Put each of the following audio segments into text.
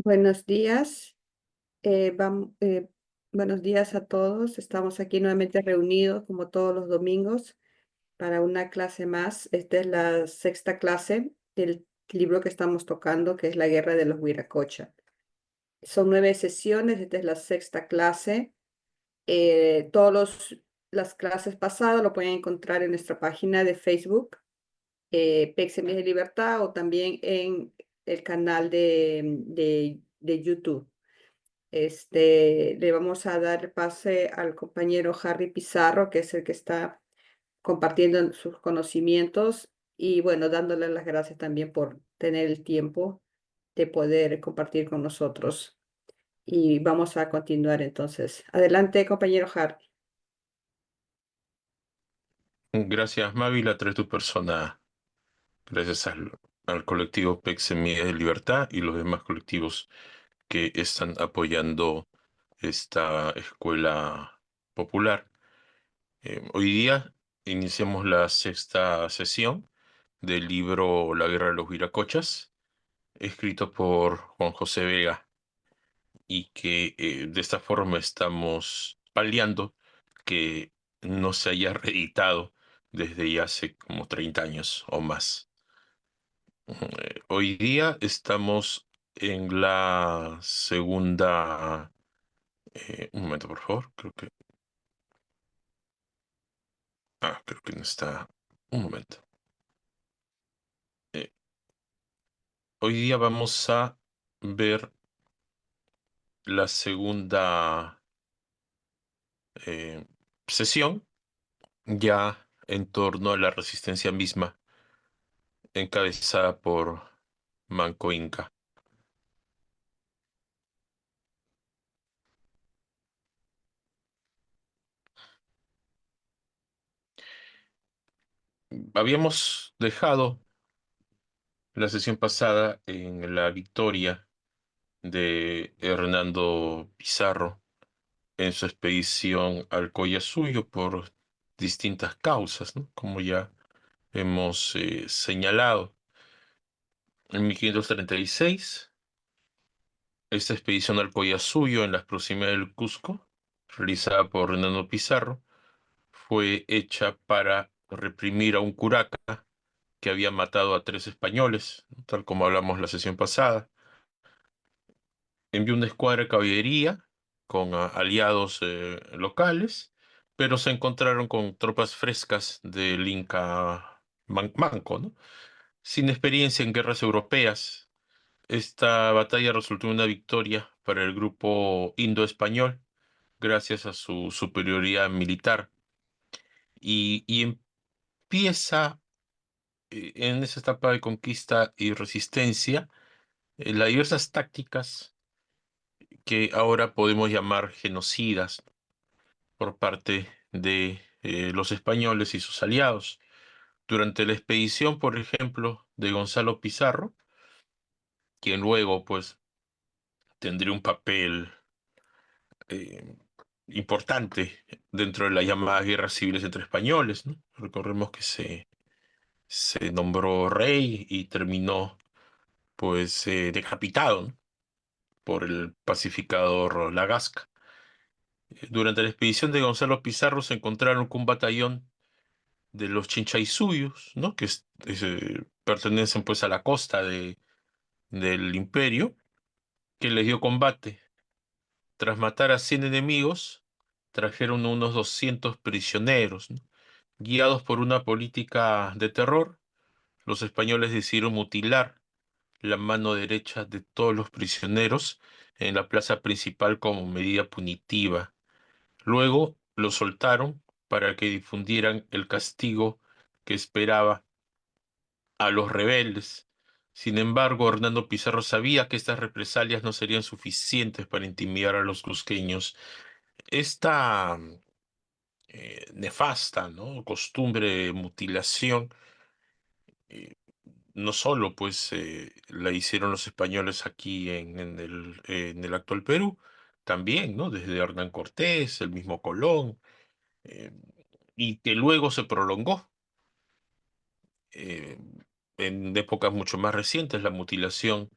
Buenos días, buenos días a todos. Estamos aquí nuevamente reunidos como todos los domingos para una clase más. Esta es la sexta clase del libro que estamos tocando, que es La Guerra de los Huiracocha. Son 9 sesiones, esta es la sexta clase. Las clases pasadas lo pueden encontrar en nuestra página de Facebook, PEC Semillas de Libertad, o también en el canal de YouTube. Le vamos a dar pase al compañero Harry Pizarro, que es el que está compartiendo sus conocimientos y bueno, dándole las gracias también por tener el tiempo de poder compartir con nosotros. Y vamos a continuar entonces. Adelante, compañero Harry. Gracias, Mávila, a través de tu persona, gracias al colectivo PEC Semillas de Libertad y los demás colectivos que están apoyando esta escuela popular. Hoy día iniciamos la sexta sesión del libro La Guerra de los Viracochas, escrito por Juan José Vega, y que de esta forma estamos paliando que no se haya reeditado desde ya hace como 30 años o más. Hoy día estamos en la segunda... un momento, por favor. Creo que no está... Un momento. Eh, Hoy día vamos a ver la segunda eh, sesión, ya en torno a la resistencia misma, encabezada por Manco Inca. Habíamos dejado la sesión pasada en la victoria de Hernando Pizarro en su expedición al Collasuyo por distintas causas, ¿no? Como ya hemos señalado. En 1536, esta expedición al Collasuyo en las proximidades del Cusco, realizada por Hernando Pizarro, fue hecha para reprimir a un curaca que había matado a 3 españoles, ¿no? Tal como hablamos la sesión pasada. Envió una escuadra de caballería con aliados locales, pero se encontraron con tropas frescas del Inca Manco, ¿no? Sin experiencia en guerras europeas. Esta batalla resultó en una victoria para el grupo indo-español, gracias a su superioridad militar. Y empieza en esa etapa de conquista y resistencia las diversas tácticas que ahora podemos llamar genocidas por parte de los españoles y sus aliados. Durante la expedición, por ejemplo, de Gonzalo Pizarro, quien luego pues tendría un papel eh, importante dentro de las llamadas guerras civiles entre españoles, ¿no? Recordemos que se nombró rey y terminó pues decapitado, ¿no? Por el pacificador Lagasca. Durante la expedición de Gonzalo Pizarro se encontraron con un batallón de los Chinchaisuyos, ¿no? Que pertenecen pues a la costa del imperio, que les dio combate. Tras matar a 100 enemigos, trajeron unos 200 prisioneros, ¿no? Guiados por una política de terror, los españoles decidieron mutilar la mano derecha de todos los prisioneros en la plaza principal como medida punitiva. Luego los soltaron para que difundieran el castigo que esperaba a los rebeldes. Sin embargo, Hernando Pizarro sabía que estas represalias no serían suficientes para intimidar a los cusqueños. Esta nefasta, ¿no?, costumbre de mutilación, eh, no solo pues la hicieron los españoles aquí en el actual Perú, también, ¿no?, desde Hernán Cortés, el mismo Colón, eh, y que luego se prolongó. eh, en épocas mucho más recientes, la mutilación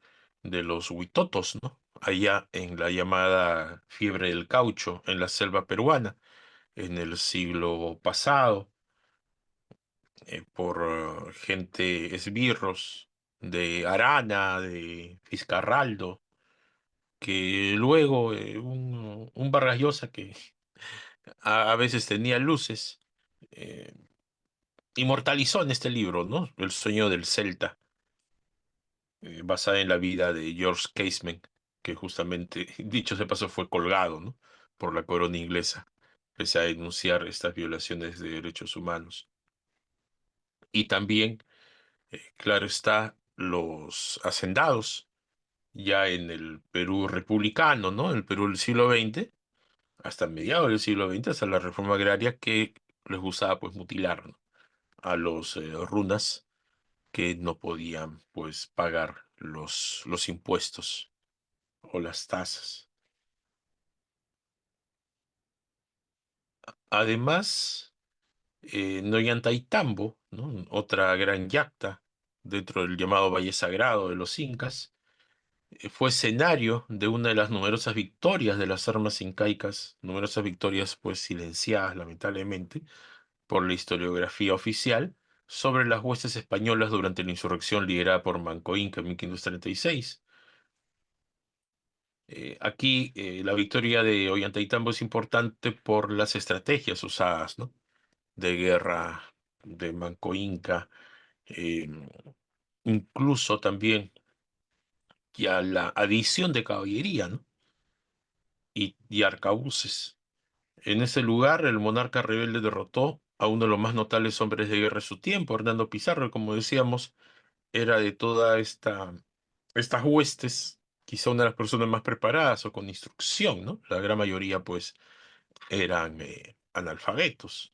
de los huitotos, ¿no? Allá en la llamada fiebre del caucho en la selva peruana en el siglo pasado, por gente esbirros de Arana, de Fiscarraldo, que luego un Vargas Llosa que a veces tenía luces, eh, inmortalizó en este libro, ¿no? El sueño del Celta, basada en la vida de George Casement, que justamente, dicho se pasó, fue colgado, ¿no? Por la corona inglesa, pese a denunciar estas violaciones de derechos humanos. Y también, claro está, los hacendados, ya en el Perú republicano, ¿no? El Perú del siglo XX, hasta mediados del siglo XX, hasta la reforma agraria que les gustaba, pues, mutilar, ¿no? A los runas que no podían, pues, pagar los impuestos o las tasas. Además, Ollantaytambo, ¿no? Otra gran yacta dentro del llamado Valle Sagrado de los Incas, fue escenario de una de las numerosas victorias de las armas incaicas, numerosas victorias pues silenciadas lamentablemente por la historiografía oficial sobre las huestes españolas durante la insurrección liderada por Manco Inca en 1536. Aquí la victoria de Ollantaytambo es importante por las estrategias usadas, ¿no? De guerra de Manco Inca, eh, incluso también ya la adición de caballería, ¿no? Y arcabuces. En ese lugar, el monarca rebelde derrotó a uno de los más notables hombres de guerra de su tiempo, Hernando Pizarro, que, como decíamos, era de toda estas huestes, quizá una de las personas más preparadas o con instrucción, ¿no? La gran mayoría, pues, eran analfabetos,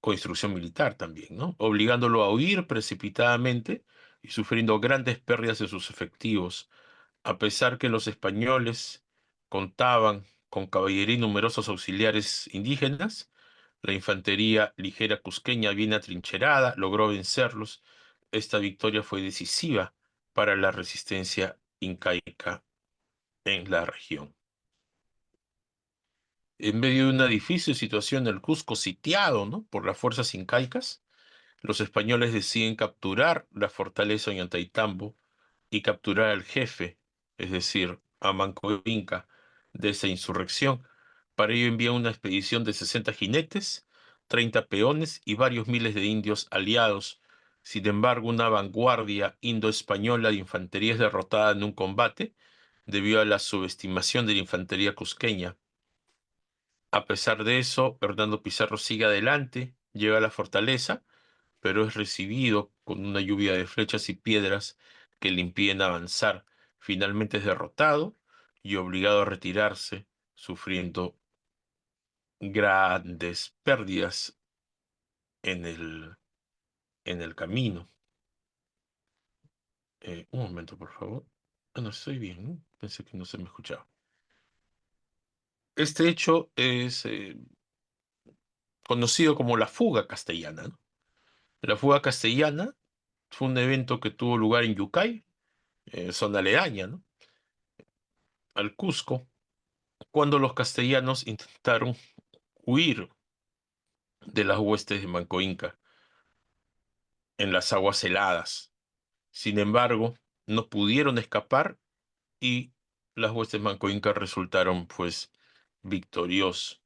con instrucción militar también, ¿no? Obligándolo a huir precipitadamente y sufriendo grandes pérdidas de sus efectivos, a pesar que los españoles contaban con caballería y numerosos auxiliares indígenas. La infantería ligera cusqueña, bien atrincherada, logró vencerlos. Esta victoria fue decisiva para la resistencia incaica en la región. En medio de una difícil situación, el Cusco sitiado, ¿no? Por las fuerzas incaicas, los españoles deciden capturar la fortaleza Ollantaytambo y capturar al jefe, es decir, a Manco Inca, de esa insurrección. Para ello envía una expedición de 60 jinetes, 30 peones y varios miles de indios aliados. Sin embargo, una vanguardia indo-española de infantería es derrotada en un combate debido a la subestimación de la infantería cusqueña. A pesar de eso, Hernando Pizarro sigue adelante, llega a la fortaleza, pero es recibido con una lluvia de flechas y piedras que le impiden avanzar. Finalmente es derrotado y obligado a retirarse, sufriendo grandes pérdidas en el camino. Un momento, por favor. No estoy bien, ¿no? Pensé que no se me escuchaba. Este hecho es conocido como la fuga castellana, ¿no? La fuga castellana fue un evento que tuvo lugar en Yucay, zona aledaña, ¿no? Al Cusco, cuando los castellanos intentaron huir de las huestes de Manco Inca en las aguas heladas. Sin embargo, no pudieron escapar y las huestes Manco Inca resultaron, pues, victoriosos.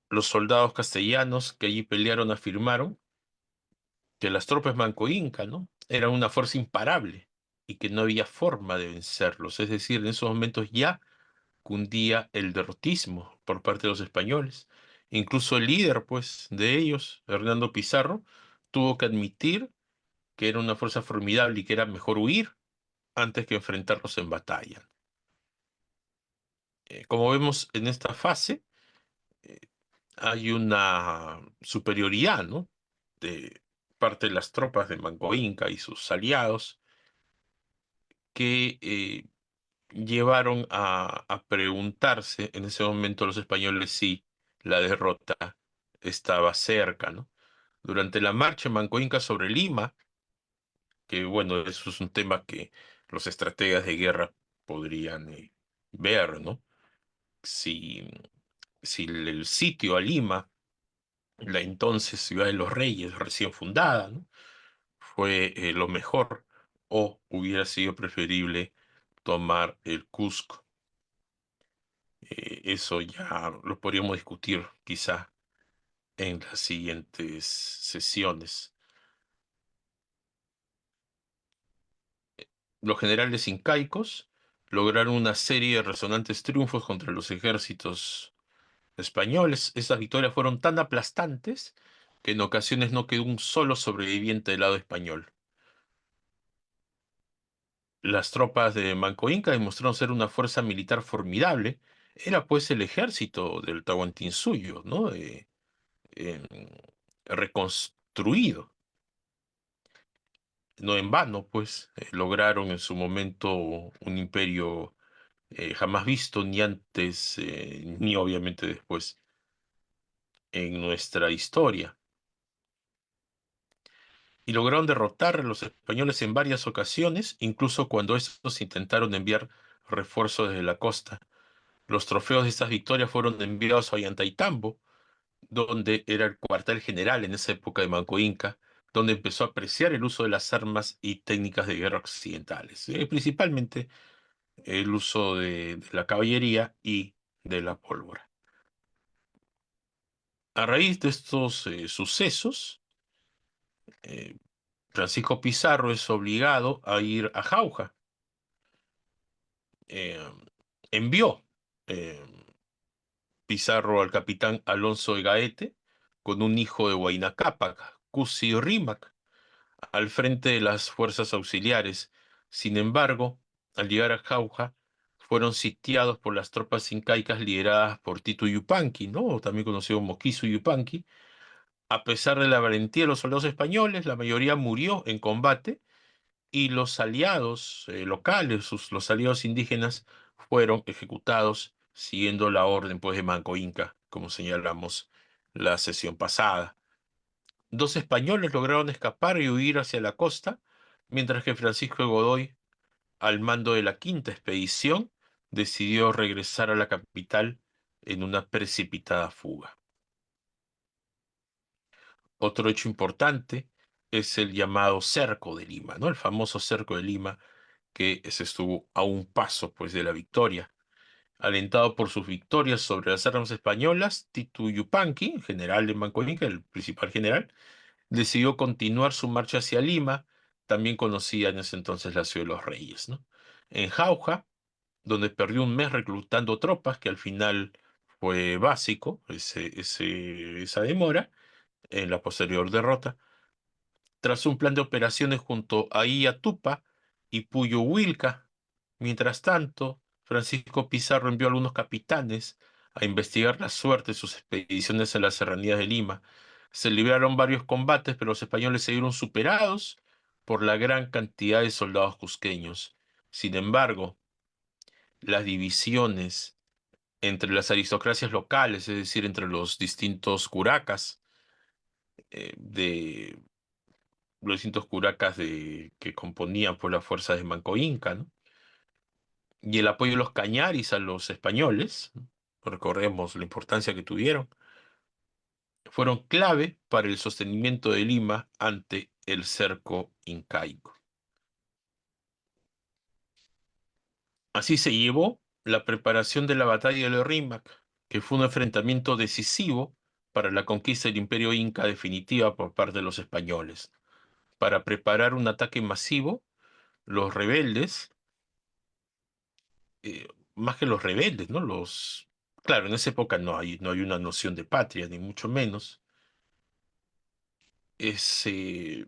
Los soldados castellanos que allí pelearon afirmaron que las tropas Manco Inca, ¿no? Eran una fuerza imparable y que no había forma de vencerlos. Es decir, en esos momentos ya cundía el derrotismo por parte de los españoles. Incluso el líder, pues, de ellos, Hernando Pizarro, tuvo que admitir que era una fuerza formidable y que era mejor huir antes que enfrentarlos en batalla. Como vemos en esta fase, eh, hay una superioridad, ¿no? De parte de las tropas de Manco Inca y sus aliados que llevaron a preguntarse en ese momento los españoles si la derrota estaba cerca, ¿no? Durante la marcha en Manco Inca sobre Lima, que bueno, eso es un tema que los estrategas de guerra podrían ver, ¿no? Si, si el sitio a Lima, la entonces ciudad de los Reyes, recién fundada, ¿no? Fue lo mejor, o hubiera sido preferible tomar el Cusco. Eso ya lo podríamos discutir quizá en las siguientes sesiones. Los generales incaicos lograron una serie de resonantes triunfos contra los ejércitos españoles. Estas victorias fueron tan aplastantes que en ocasiones no quedó un solo sobreviviente del lado español. Las tropas de Manco Inca demostraron ser una fuerza militar formidable. Era pues el ejército del Tahuantinsuyo, ¿no? Em, reconstruido. No en vano, pues, lograron en su momento un imperio jamás visto, ni antes, ni obviamente después en nuestra historia. Y lograron derrotar a los españoles en varias ocasiones, incluso cuando estos intentaron enviar refuerzos desde la costa. Los trofeos de estas victorias fueron enviados a Ollantaytambo, donde era el cuartel general en esa época de Manco Inca, donde empezó a apreciar el uso de las armas y técnicas de guerra occidentales, principalmente el uso de la caballería y de la pólvora. A raíz de estos sucesos, eh, Francisco Pizarro es obligado a ir a Jauja. Eh, envió eh, Pizarro al capitán Alonso de Gaete con un hijo de Huayna Cápac, Cusi Rímac, al frente de las fuerzas auxiliares. Sin embargo, al llegar a Jauja, fueron sitiados por las tropas incaicas lideradas por Titu Yupanqui, ¿no? También conocido como Kisu Yupanqui. A pesar de la valentía de los soldados españoles, la mayoría murió en combate y los aliados locales, los aliados indígenas, fueron ejecutados siguiendo la orden pues, de Manco Inca, como señalamos la sesión pasada. Dos españoles lograron escapar y huir hacia la costa, mientras que Francisco de Godoy, al mando de la quinta expedición, decidió regresar a la capital en una precipitada fuga. Otro hecho importante es el llamado Cerco de Lima, ¿no? El famoso Cerco de Lima, que se estuvo a un paso, pues, de la victoria. Alentado por sus victorias sobre las armas españolas, Titu Yupanqui, general de Manco Inca, el principal general, decidió continuar su marcha hacia Lima, también conocida en ese entonces la ciudad de los Reyes, ¿no? En Jauja, donde perdió un mes reclutando tropas, que al final fue básico, esa demora, en la posterior derrota, tras un plan de operaciones junto a Iya Tupa y Puyo Wilca. Mientras tanto, Francisco Pizarro envió a algunos capitanes a investigar la suerte de sus expediciones en las serranías de Lima. Se libraron varios combates, pero los españoles se vieron superados por la gran cantidad de soldados cusqueños. Sin embargo, las divisiones entre las aristocracias locales, es decir, entre los distintos curacas, de los distintos curacas que componían pues, las fuerzas de Manco Inca, ¿no? Y el apoyo de los cañaris a los españoles, ¿no? Recordemos la importancia que tuvieron, fueron clave para el sostenimiento de Lima ante el cerco incaico. Así se llevó la preparación de la batalla de Rímac, que fue un enfrentamiento decisivo para la conquista del imperio inca definitiva por parte de los españoles. Para preparar un ataque masivo, los rebeldes, más que los rebeldes, ¿no? Claro, en esa época no hay una noción de patria, ni mucho menos. Se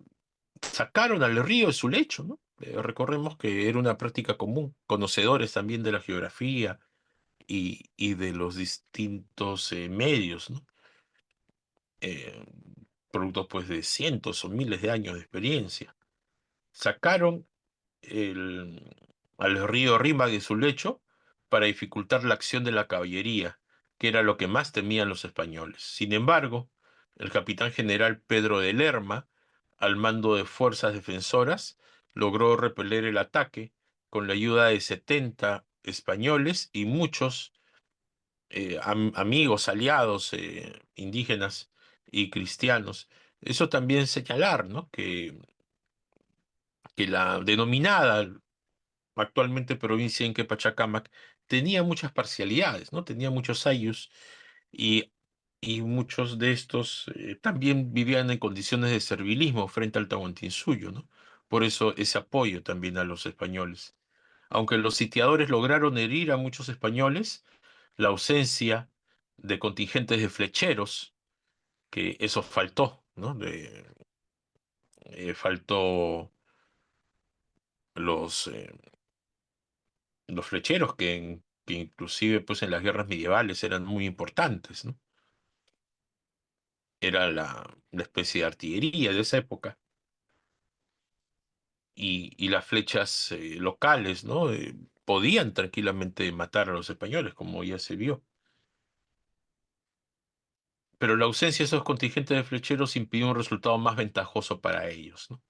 sacaron al río de su lecho, ¿no? Recordemos que era una práctica común, conocedores también de la geografía y de los distintos medios, ¿no? Eh, Producto pues de cientos o miles de años de experiencia. Sacaron al río Rímac de su lecho para dificultar la acción de la caballería, que era lo que más temían los españoles. Sin embargo, el capitán general Pedro de Lerma, al mando de fuerzas defensoras, logró repeler el ataque con la ayuda de 70 españoles y muchos amigos, aliados, indígenas y cristianos. Eso también señalar, ¿no? Que la denominada actualmente provincia Inca Pachacamac tenía muchas parcialidades, ¿no? Tenía muchos ayllus y, y muchos de estos también vivían en condiciones de servilismo frente al Tahuantinsuyo, ¿no? Por eso ese apoyo también a los españoles. Aunque los sitiadores lograron herir a muchos españoles, la ausencia de contingentes de flecheros, que eso faltó, ¿no? Faltó los, los flecheros que inclusive pues en las guerras medievales eran muy importantes, ¿no? Era la especie de artillería de esa época. Y las flechas locales, ¿no? Podían tranquilamente matar a los españoles, como ya se vio. Pero la ausencia de esos contingentes de flecheros impidió un resultado más ventajoso para ellos, ¿no?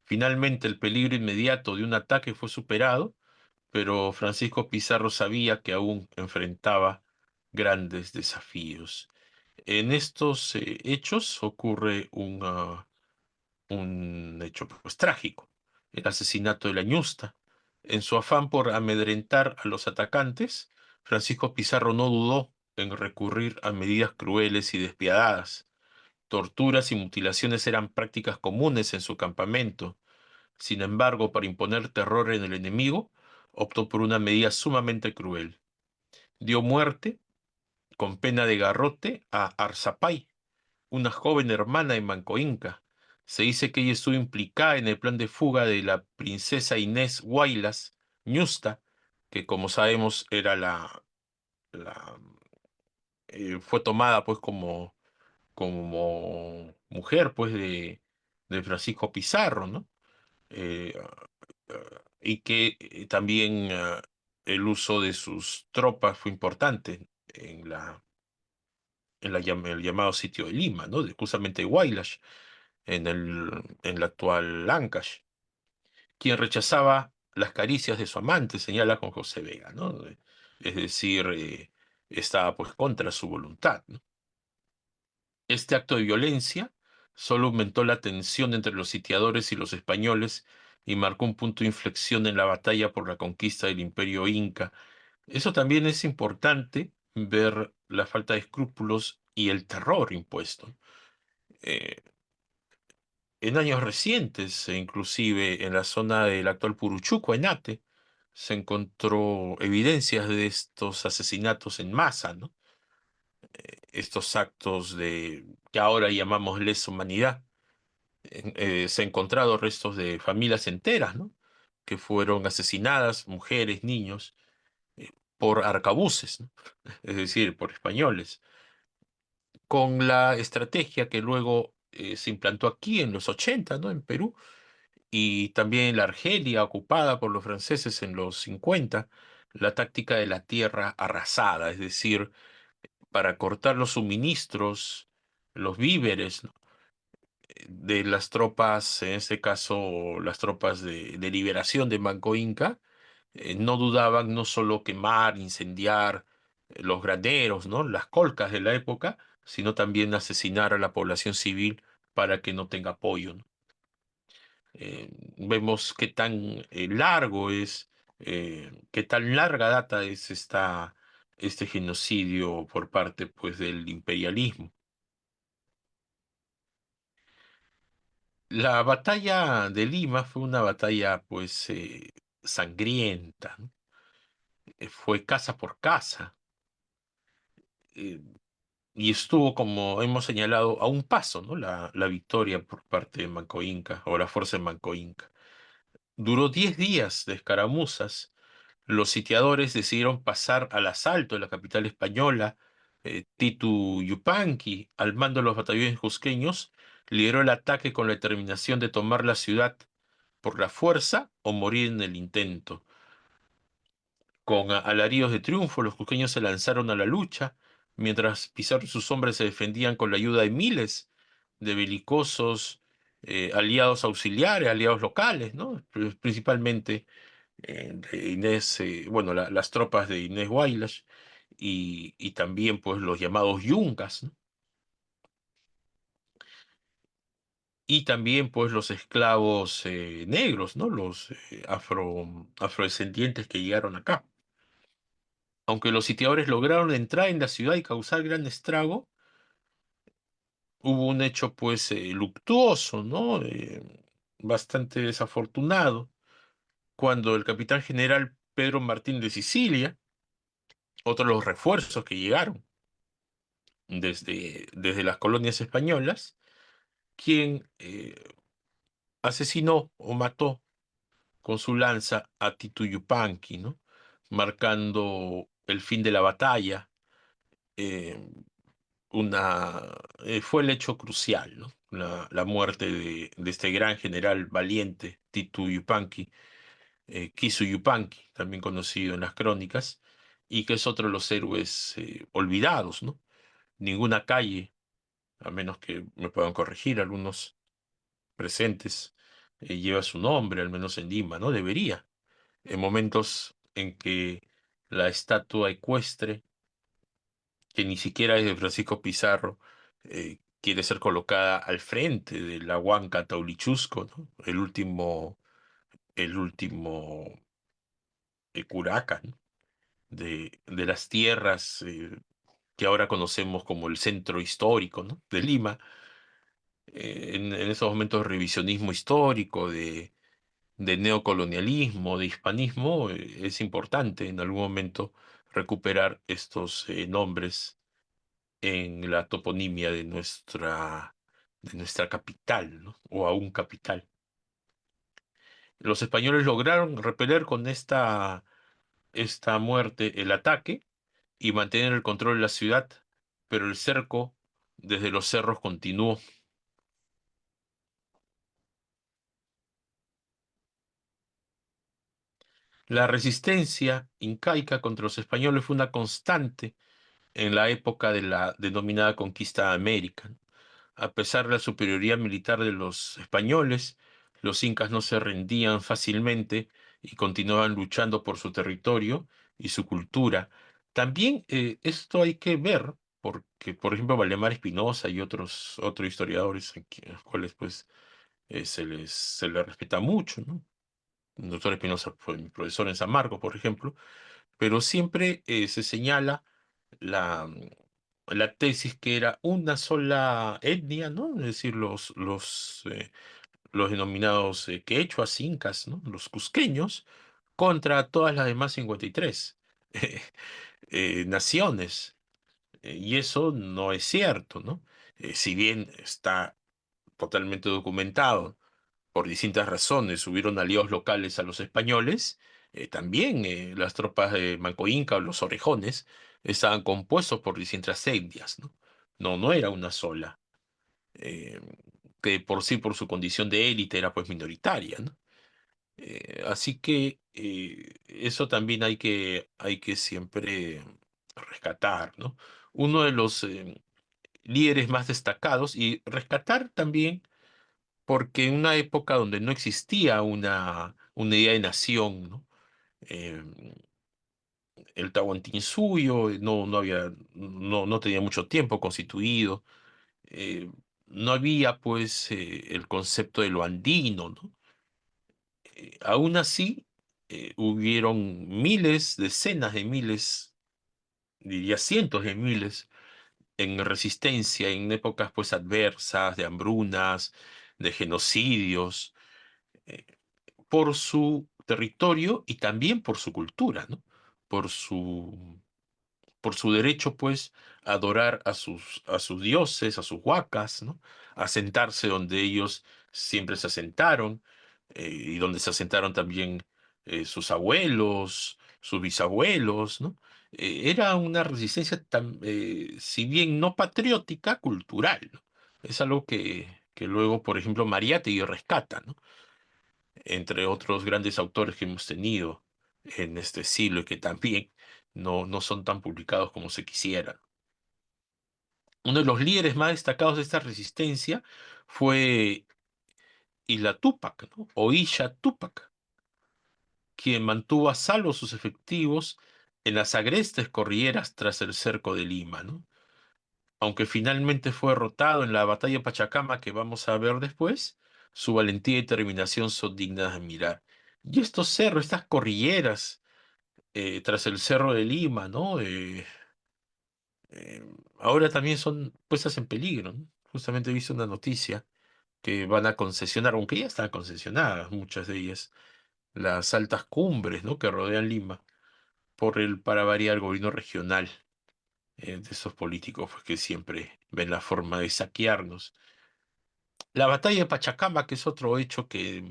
Finalmente, el peligro inmediato de un ataque fue superado, pero Francisco Pizarro sabía que aún enfrentaba grandes desafíos. En estos hechos ocurre un hecho pues, trágico, el asesinato de la ñusta. En su afán por amedrentar a los atacantes, Francisco Pizarro no dudó en recurrir a medidas crueles y despiadadas. Torturas y mutilaciones eran prácticas comunes en su campamento. Sin embargo, para imponer terror en el enemigo, optó por una medida sumamente cruel. Dio muerte, con pena de garrote, a Arzapay, una joven hermana de Manco Inca. Se dice que ella estuvo implicada en el plan de fuga de la princesa Inés Huaylas Ñusta, que como sabemos era la fue tomada pues como mujer pues de Francisco Pizarro, ¿no? Eh, y que también el uso de sus tropas fue importante el llamado sitio de Lima, ¿no? Justamente de Huaylas, en la actual Ancash, quien rechazaba las caricias de su amante, señala con José Vega, ¿no? Es decir, estaba pues contra su voluntad, ¿no? Este acto de violencia solo aumentó la tensión entre los sitiadores y los españoles y marcó un punto de inflexión en la batalla por la conquista del imperio inca. Eso también es importante ver la falta de escrúpulos y el terror impuesto. Eh, en años recientes, e inclusive en la zona del actual Puruchuco, en Ate, se encontró evidencias de estos asesinatos en masa, ¿no? Estos actos de que ahora llamamos lesa humanidad. Se han encontrado restos de familias enteras, ¿no? Que fueron asesinadas, mujeres, niños, por arcabuces, ¿no? Es decir, por españoles, con la estrategia que luego se implantó aquí en los 80, ¿no? En Perú, y también en la Argelia, ocupada por los franceses en los 50, la táctica de la tierra arrasada, es decir, para cortar los suministros, los víveres, ¿no? De las tropas, en este caso las tropas de liberación de Manco Inca, no dudaban no solo quemar, incendiar los graneros, ¿no? Las colcas de la época, sino también asesinar a la población civil para que no tenga apoyo, ¿no? Vemos qué tan largo es, qué tan larga data es este genocidio por parte, pues, del imperialismo. La batalla de Lima fue una batalla, pues, sangrienta, ¿no? Fue casa por casa, eh, y estuvo, como hemos señalado, a un paso, ¿no? La victoria por parte de Manco Inca, o la fuerza de Manco Inca. Duró 10 días de escaramuzas. Los sitiadores decidieron pasar al asalto de la capital española. Titu Yupanqui, al mando de los batallones cusqueños, lideró el ataque con la determinación de tomar la ciudad por la fuerza o morir en el intento. Con alaridos de triunfo, los cusqueños se lanzaron a la lucha, mientras Pizarro y sus hombres se defendían con la ayuda de miles de belicosos aliados auxiliares, aliados locales, ¿no? Principalmente de Inés, bueno, las tropas de Inés Guaylas y también pues los llamados yungas, ¿no? Y también pues los esclavos negros, ¿no? Los afrodescendientes que llegaron acá. Aunque los sitiadores lograron entrar en la ciudad y causar gran estrago, hubo un hecho pues luctuoso, ¿no? Bastante desafortunado, cuando el capitán general Pedro Martín de Sicilia, otro de los refuerzos que llegaron desde las colonias españolas, quien asesinó o mató con su lanza a Titu Yupanqui, ¿no? Marcando el fin de la batalla. eh, Fue el hecho crucial, ¿no? La muerte de este gran general valiente, Titu Yupanqui, Kisu Yupanqui, también conocido en las crónicas, y que es otro de los héroes olvidados, ¿no? Ninguna calle, a menos que me puedan corregir algunos presentes, lleva su nombre, al menos en Lima, ¿no? Debería. En momentos en que la estatua ecuestre, que ni siquiera es de Francisco Pizarro, quiere ser colocada al frente de la Huanca Taulichusco, ¿no? El último curaca, ¿no? De las tierras que ahora conocemos como el centro histórico, ¿no? De Lima, en esos momentos de revisionismo histórico, de neocolonialismo, de hispanismo, es importante en algún momento recuperar estos nombres en la toponimia de nuestra capital, ¿no? O aún capital. Los españoles lograron repeler con esta muerte el ataque y mantener el control de la ciudad, pero el cerco desde los cerros continuó. La resistencia incaica contra los españoles fue una constante en la época de la denominada conquista de América. A pesar de la superioridad militar de los españoles, los incas no se rendían fácilmente y continuaban luchando por su territorio y su cultura. También esto hay que ver, porque, por ejemplo, Valdemar Espinosa y otros historiadores, a los cuales pues se les respeta mucho, ¿no? El doctor Espinosa fue mi profesor en San Marcos, por ejemplo, pero siempre se señala la, la tesis que era una sola etnia, ¿no? Es decir, los denominados quechuas, incas, ¿no? Los cusqueños, contra todas las demás 53 naciones. Y eso no es cierto, ¿no? Si bien está totalmente documentado por distintas razones, hubieron aliados locales a los españoles, también las tropas de Manco Inca o los orejones estaban compuestos por distintas etnias, ¿no? No era una sola, eh, que por sí, por su condición de élite, era pues minoritaria, ¿no? Así que eso también hay que siempre rescatar, ¿no? Uno de los líderes más destacados y rescatar también porque en una época donde no existía una idea de nación, ¿no? Eh, el Tahuantinsuyo no tenía mucho tiempo constituido, eh, no había pues el concepto de lo andino, ¿no? Aún así, hubieron miles, decenas de miles, diría cientos de miles, en resistencia, en épocas pues adversas, de hambrunas, de genocidios, eh, por su territorio y también por su cultura, ¿no? Por su derecho, pues, a adorar a sus dioses, a sus huacas, ¿no? A sentarse donde ellos siempre se asentaron, y donde se asentaron también sus abuelos, sus bisabuelos, ¿no? Era una resistencia, si bien no patriótica, cultural, ¿no? Es algo que luego, por ejemplo, Mariátegui rescata, ¿no? Entre otros grandes autores que hemos tenido en este siglo y que también no son tan publicados como se quisiera. Uno de los líderes más destacados de esta resistencia fue Isla Túpac, ¿no? O Isla Túpac, quien mantuvo a salvo sus efectivos en las agrestes corrieras tras el cerco de Lima, ¿no? Aunque finalmente fue derrotado en la batalla de Pachacama que vamos a ver después, su valentía y determinación son dignas de mirar. Y estos cerros, estas cordilleras, tras el Cerro de Lima, ¿no? Eh, ahora también son puestas en peligro, ¿no? Justamente he visto una noticia que van a concesionar, aunque ya están concesionadas muchas de ellas, las altas cumbres, ¿no? Que rodean Lima, por para variar, el gobierno regional, de esos políticos pues, que siempre ven la forma de saquearnos. La batalla de Pachacama, que es otro hecho que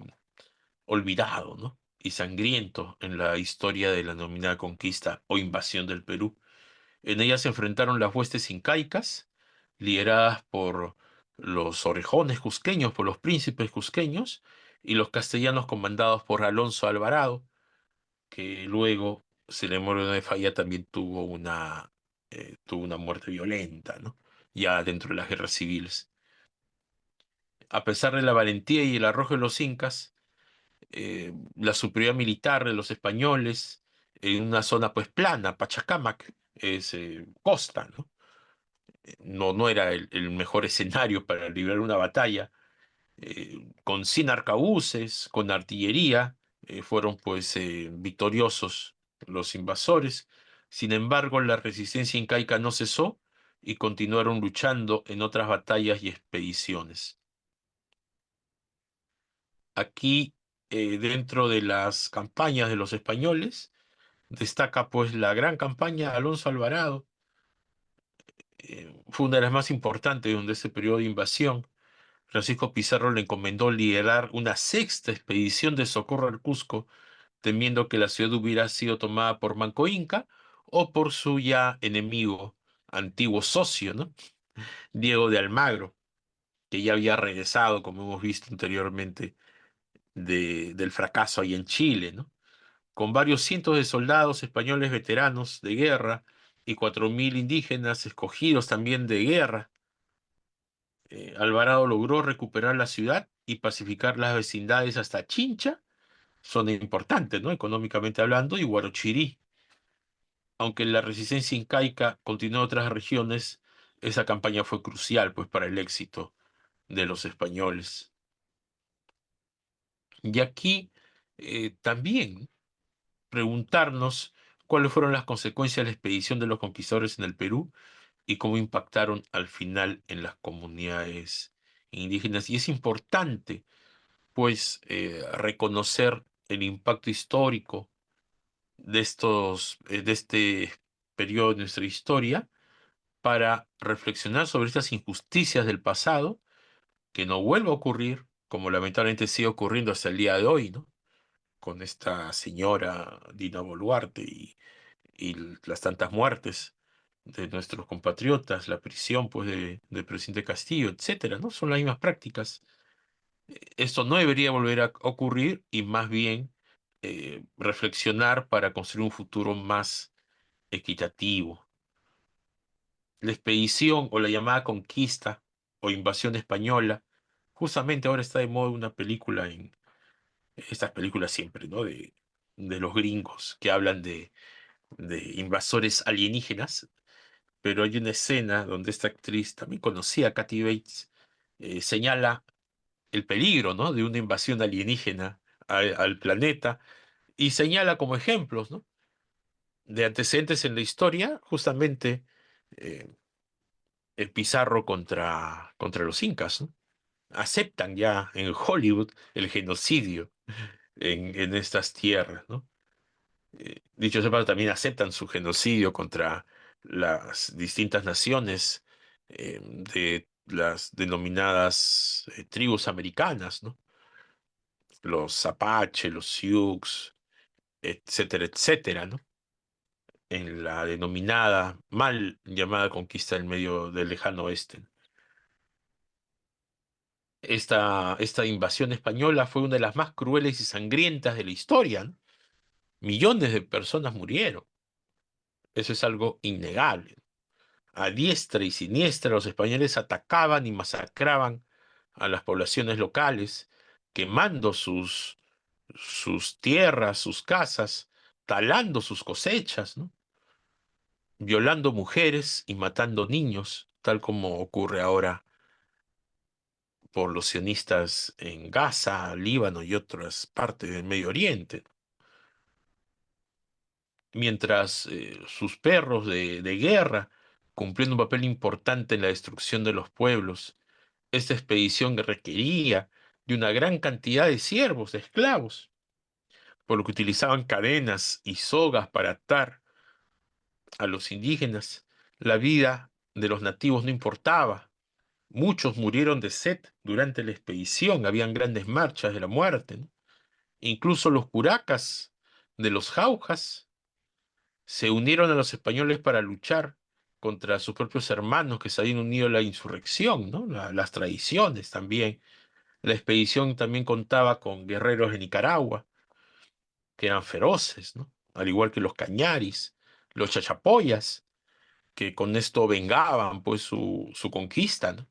olvidado, ¿no? Y sangriento en la historia de la denominada conquista o invasión del Perú. En ella se enfrentaron las huestes incaicas, lideradas por los orejones cusqueños, por los príncipes cusqueños, y los castellanos comandados por Alonso Alvarado, que luego, se le muere de falla, también tuvo una muerte violenta, ¿no? Ya dentro de las guerras civiles. A pesar de la valentía y el arrojo de los incas, la superioridad militar de los españoles en una zona pues plana, Pachacamac, es costa, ¿no? No era el mejor escenario para librar una batalla. Con 100 arcabuces, con artillería, fueron pues victoriosos los invasores. Sin embargo, la resistencia incaica no cesó y continuaron luchando en otras batallas y expediciones. Aquí, dentro de las campañas de los españoles, destaca pues la gran campaña de Alonso Alvarado. Fue una de las más importantes durante ese periodo de invasión. Francisco Pizarro le encomendó liderar una sexta expedición de socorro al Cusco, temiendo que la ciudad hubiera sido tomada por Manco Inca o por su ya enemigo, antiguo socio, ¿no? Diego de Almagro, que ya había regresado, como hemos visto anteriormente, del fracaso ahí en Chile, ¿no? Con varios cientos de soldados españoles veteranos de guerra y 4.000 indígenas escogidos también de guerra. Alvarado logró recuperar la ciudad y pacificar las vecindades hasta Chincha, zona importante, ¿no? Económicamente hablando, y Huarochirí. Aunque la resistencia incaica continuó en otras regiones, esa campaña fue crucial, pues, para el éxito de los españoles. Y aquí también preguntarnos cuáles fueron las consecuencias de la expedición de los conquistadores en el Perú y cómo impactaron al final en las comunidades indígenas. Y es importante, pues, reconocer el impacto histórico de este periodo de nuestra historia para reflexionar sobre estas injusticias del pasado, que no vuelva a ocurrir, como lamentablemente sigue ocurriendo hasta el día de hoy, ¿no? Con esta señora Dina Boluarte y las tantas muertes de nuestros compatriotas, la prisión pues del presidente Castillo, etcétera, ¿no? Son las mismas prácticas. Esto no debería volver a ocurrir y más bien reflexionar para construir un futuro más equitativo. La expedición o la llamada conquista o invasión española, justamente ahora está de moda una película en estas películas siempre, ¿no? De los gringos que hablan de invasores alienígenas, pero hay una escena donde esta actriz, también conocida, Kathy Bates, señala el peligro, ¿no? De una invasión alienígena al planeta y señala como ejemplos, ¿no? De antecedentes en la historia, justamente eh, el Pizarro contra los incas, ¿no? Aceptan ya en Hollywood el genocidio en estas tierras, ¿no? Dicho sea de paso, también aceptan su genocidio contra las distintas naciones de las denominadas tribus americanas, ¿no? Los Apache, los Sioux, etcétera, etcétera, ¿no? En la denominada, mal llamada conquista del medio del lejano oeste. Esta invasión española fue una de las más crueles y sangrientas de la historia, ¿no? Millones de personas murieron. Eso es algo innegable. A diestra y siniestra, los españoles atacaban y masacraban a las poblaciones locales, quemando sus tierras, sus casas, talando sus cosechas, ¿no? Violando mujeres y matando niños, tal como ocurre ahora por los sionistas en Gaza, Líbano y otras partes del Medio Oriente. Mientras sus perros de guerra, cumpliendo un papel importante en la destrucción de los pueblos, esta expedición requería de una gran cantidad de siervos, de esclavos, por lo que utilizaban cadenas y sogas para atar a los indígenas. La vida de los nativos no importaba. Muchos murieron de sed durante la expedición, habían grandes marchas de la muerte, ¿no? Incluso los curacas de los Jaujas se unieron a los españoles para luchar contra sus propios hermanos que se habían unido a la insurrección, ¿no? Las tradiciones también. La expedición también contaba con guerreros de Nicaragua, que eran feroces, ¿no? Al igual que los cañaris, los chachapoyas, que con esto vengaban pues su conquista, ¿no?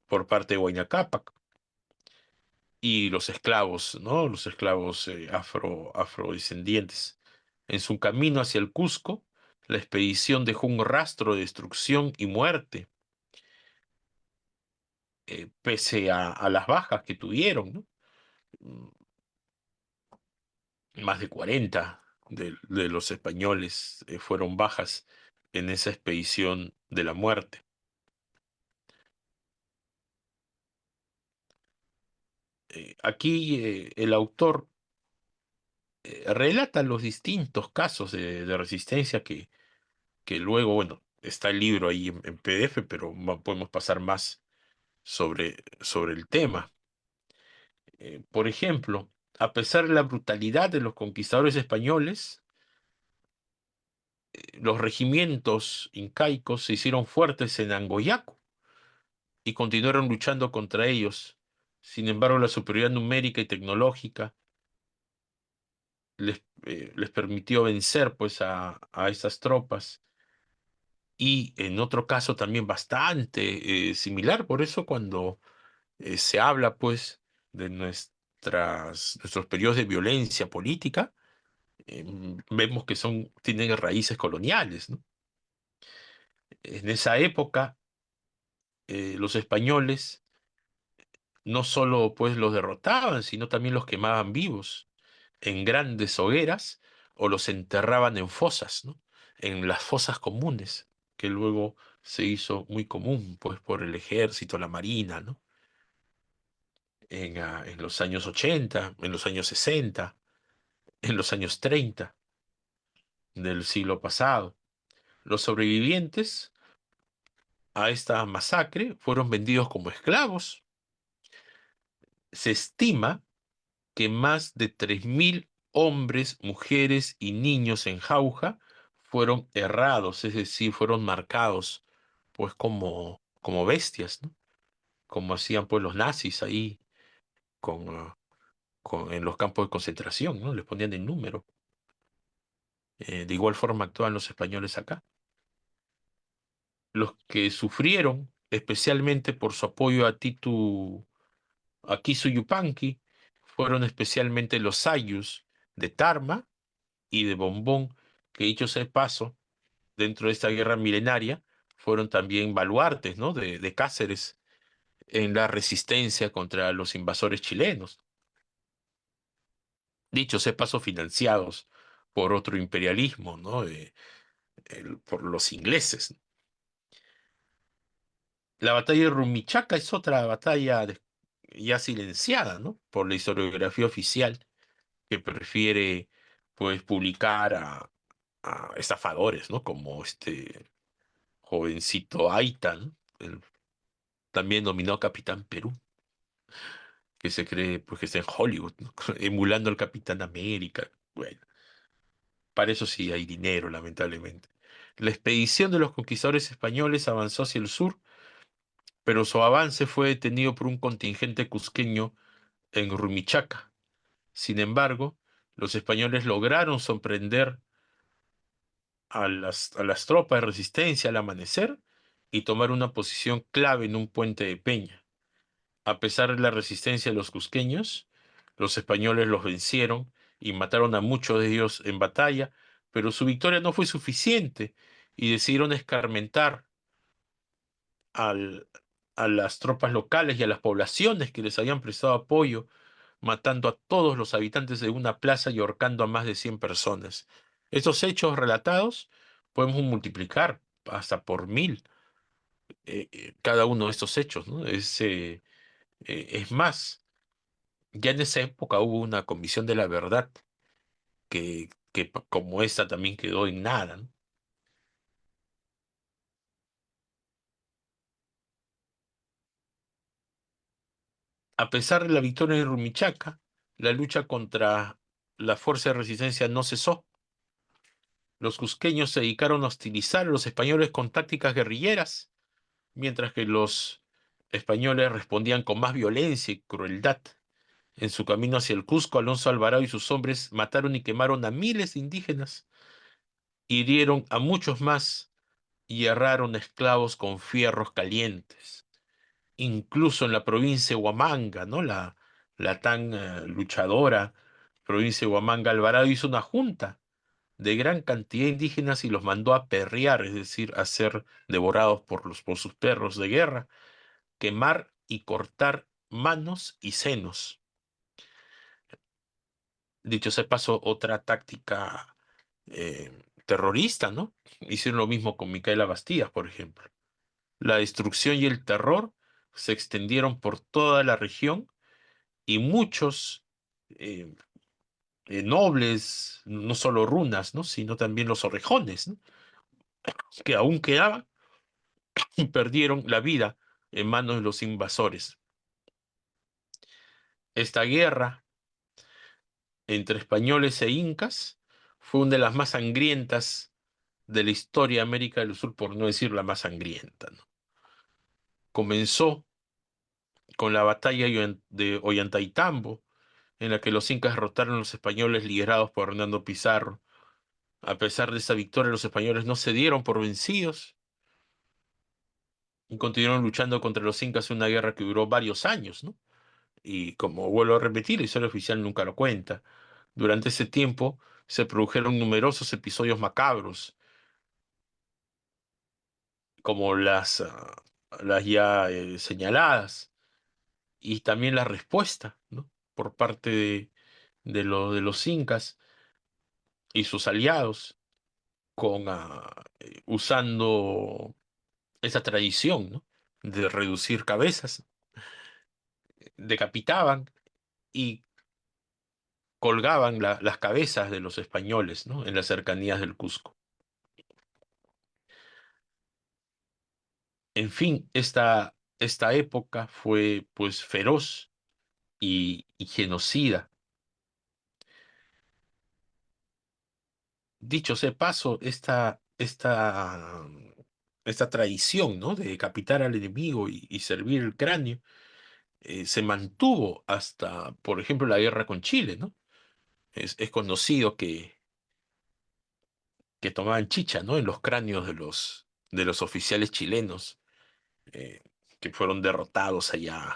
Por parte de Huayna Cápac. Y los esclavos, ¿no? Los esclavos afrodescendientes. En su camino hacia el Cusco, la expedición dejó un rastro de destrucción y muerte, pese a las bajas que tuvieron, ¿no? Mm, Más de 40 de los españoles fueron bajas en esa expedición de la muerte. Aquí el autor relata los distintos casos de resistencia que luego, bueno, está el libro ahí en PDF, pero podemos pasar más sobre el tema. Por ejemplo, a pesar de la brutalidad de los conquistadores españoles, los regimientos incaicos se hicieron fuertes en Angoyaco y continuaron luchando contra ellos. Sin embargo, la superioridad numérica y tecnológica les permitió vencer pues a esas tropas. Y en otro caso también bastante similar, por eso cuando se habla pues de nuestros periodos de violencia política, vemos que tienen raíces coloniales, ¿no? En esa época, los españoles no solo pues los derrotaban, sino también los quemaban vivos en grandes hogueras o los enterraban en fosas, ¿no? En las fosas comunes, que luego se hizo muy común pues por el ejército, la marina, ¿no? En los años 80, en los años 60, en los años 30 del siglo pasado. Los sobrevivientes a esta masacre fueron vendidos como esclavos. Se estima que más de 3.000 hombres, mujeres y niños en Jauja fueron errados, es decir, fueron marcados pues como bestias, ¿no? Como hacían pues los nazis ahí en los campos de concentración, ¿no? Les ponían el número. De igual forma actúan los españoles acá. Los que sufrieron, especialmente por su apoyo a Kisu Yupanqui, fueron especialmente los Ayllus de Tarma y de Bombón, que dicho sea de paso, dentro de esta guerra milenaria, fueron también baluartes, ¿no? de Cáceres en la resistencia contra los invasores chilenos. Dicho sea de paso, financiados por otro imperialismo, ¿no? Por los ingleses. La batalla de Rumichaca es otra batalla ya silenciada, ¿no? Por la historiografía oficial, que prefiere, pues, publicar a estafadores, ¿no? Como este jovencito Aita, ¿no? También nominado Capitán Perú, que se cree, pues, que está en Hollywood, ¿no? Emulando al Capitán América. Bueno, para eso sí hay dinero, lamentablemente. La expedición de los conquistadores españoles avanzó hacia el sur, pero su avance fue detenido por un contingente cusqueño en Rumichaca. Sin embargo, los españoles lograron sorprender a las tropas de resistencia al amanecer y tomar una posición clave en un puente de peña. A pesar de la resistencia de los cusqueños, los españoles los vencieron y mataron a muchos de ellos en batalla, pero su victoria no fue suficiente y decidieron escarmentar al- a las tropas locales y a las poblaciones que les habían prestado apoyo, matando a todos los habitantes de una plaza y ahorcando a más de 100 personas. Estos hechos relatados podemos multiplicar hasta por 1000 cada uno de estos hechos, ¿no? Es más, ya en esa época hubo una comisión de la verdad como esta también quedó en nada, ¿no? A pesar de la victoria de Rumichaca, la lucha contra la fuerza de resistencia no cesó. Los cusqueños se dedicaron a hostilizar a los españoles con tácticas guerrilleras, mientras que los españoles respondían con más violencia y crueldad. En su camino hacia el Cusco, Alonso Alvarado y sus hombres mataron y quemaron a miles de indígenas, hirieron a muchos más y herraron esclavos con fierros calientes. Incluso en la provincia de Huamanga, ¿no? La tan luchadora provincia de Huamanga, Alvarado hizo una junta de gran cantidad de indígenas y los mandó a perrear, es decir, a ser devorados por sus perros de guerra, quemar y cortar manos y senos. Dicho sea de paso, otra táctica terrorista, ¿no? Hicieron lo mismo con Micaela Bastidas, por ejemplo. La destrucción y el terror se extendieron por toda la región y muchos eh, nobles, no solo runas, ¿no? Sino también los orrejones, ¿no? Que aún quedaban y perdieron la vida en manos de los invasores. Esta guerra entre españoles e incas fue una de las más sangrientas de la historia de América del Sur, por no decir la más sangrienta, ¿no? Comenzó con la batalla de Ollantaytambo, en la que los incas derrotaron a los españoles liderados por Hernando Pizarro. A pesar de esa victoria, los españoles no se dieron por vencidos y continuaron luchando contra los incas en una guerra que duró varios años, ¿no? Y como vuelvo a repetir, la historia oficial nunca lo cuenta. Durante ese tiempo se produjeron numerosos episodios macabros, como las ya señaladas, y también la respuesta, ¿no? Por parte de los incas y sus aliados, usando esa tradición, ¿no? De reducir cabezas, decapitaban y colgaban las cabezas de los españoles, ¿no? En las cercanías del Cusco. En fin, esta época fue pues feroz y genocida. Dicho sea de paso, esta tradición, ¿no? De decapitar al enemigo y servir el cráneo se mantuvo hasta, por ejemplo, la guerra con Chile, ¿no? Es conocido que tomaban chicha, ¿no? En los cráneos de los oficiales chilenos eh, que fueron derrotados allá,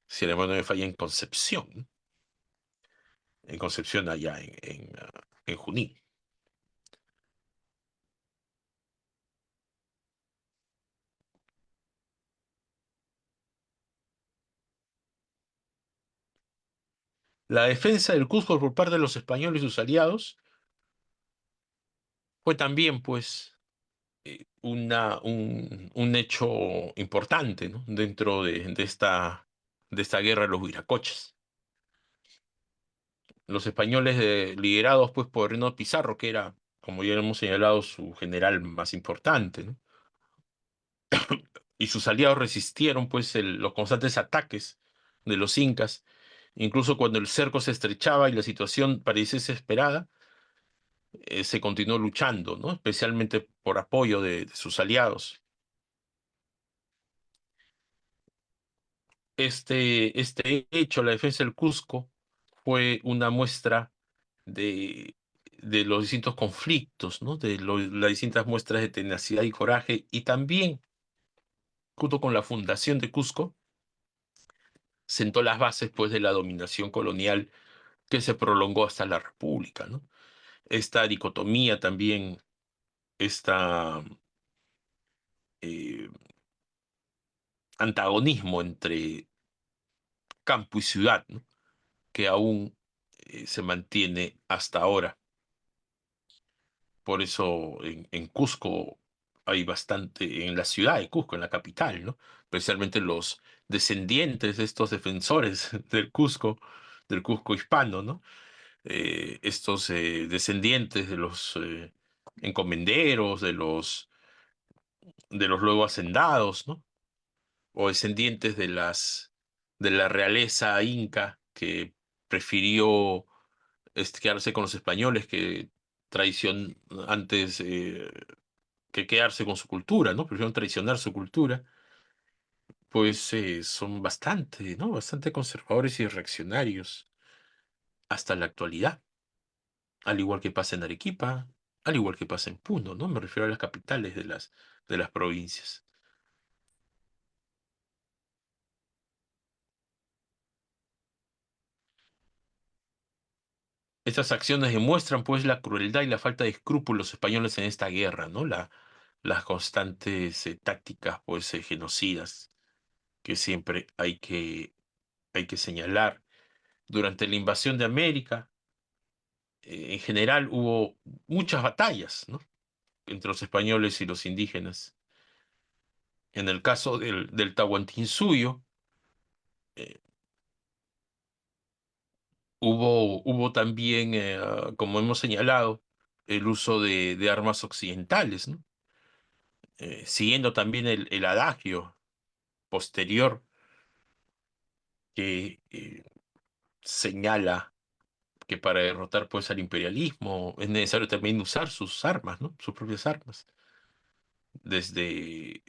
si la memoria no me falla, en Concepción allá en Junín. La defensa del Cusco por parte de los españoles y sus aliados fue también, pues, un hecho importante, ¿no? Dentro de esta guerra de los Viracochas. Los españoles liderados, pues, por Hernando Pizarro, que era, como ya hemos señalado, su general más importante, ¿no? Y sus aliados resistieron, pues, los constantes ataques de los incas, incluso cuando el cerco se estrechaba y la situación parecía desesperada, se continuó luchando, ¿no? Especialmente por apoyo de sus aliados. Este hecho, la defensa del Cusco, fue una muestra de, de los distintos conflictos, ¿no? Las distintas muestras de tenacidad y coraje, y también, junto con la fundación de Cusco, sentó las bases pues de la dominación colonial que se prolongó hasta la República, ¿no? Esta dicotomía también, esta eh, antagonismo entre campo y ciudad, ¿no? Que aún se mantiene hasta ahora. Por eso en Cusco hay bastante, en la ciudad de Cusco, en la capital, ¿no? Especialmente los descendientes de estos defensores del Cusco hispano, ¿no? Estos descendientes de los encomenderos, de los luego hacendados, ¿no? O descendientes de la realeza inca que prefirió quedarse con los españoles que tradición antes que quedarse con su cultura, ¿no? Prefirieron traicionar su cultura, pues son bastante, ¿no? Bastante conservadores y reaccionarios hasta la actualidad, al igual que pasa en Arequipa, al igual que pasa en Puno, ¿no? Me refiero a las capitales de las provincias. Estas acciones demuestran, pues, la crueldad y la falta de escrúpulos españoles en esta guerra, ¿no? Las constantes tácticas, pues, genocidas que siempre hay que señalar. Durante la invasión de América, en general hubo muchas batallas, ¿no? Entre los españoles y los indígenas. En el caso del Tahuantinsuyo, eh, hubo también, como hemos señalado, el uso de armas occidentales, ¿no? Siguiendo también el adagio posterior que señala que para derrotar pues al imperialismo es necesario también usar sus armas, ¿no? Sus propias armas, desde,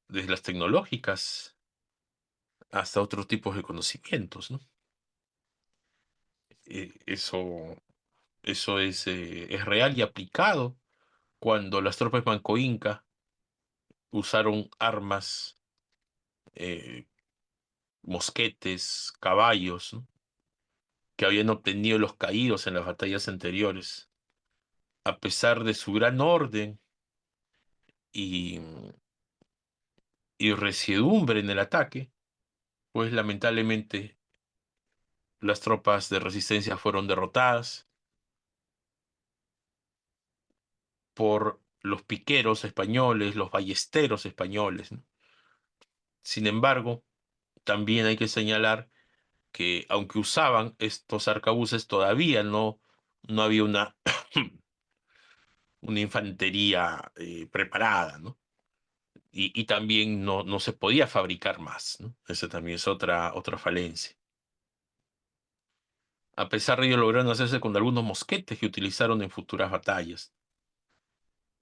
desde las tecnológicas hasta otros tipos de conocimientos, ¿no? Eso, eso es real y aplicado cuando las tropas manco-inca usaron armas, eh, mosquetes, caballos, ¿no? Que habían obtenido los caídos en las batallas anteriores. A pesar de su gran orden y, y resiedumbre en el ataque, pues lamentablemente las tropas de resistencia fueron derrotadas por los piqueros españoles, los ballesteros españoles, ¿no? Sin embargo, también hay que señalar que aunque usaban estos arcabuces, todavía no había una infantería preparada, ¿no? Y también no se podía fabricar más, ¿no? Esa también es otra falencia. A pesar de ello, lograron hacerse con algunos mosquetes que utilizaron en futuras batallas.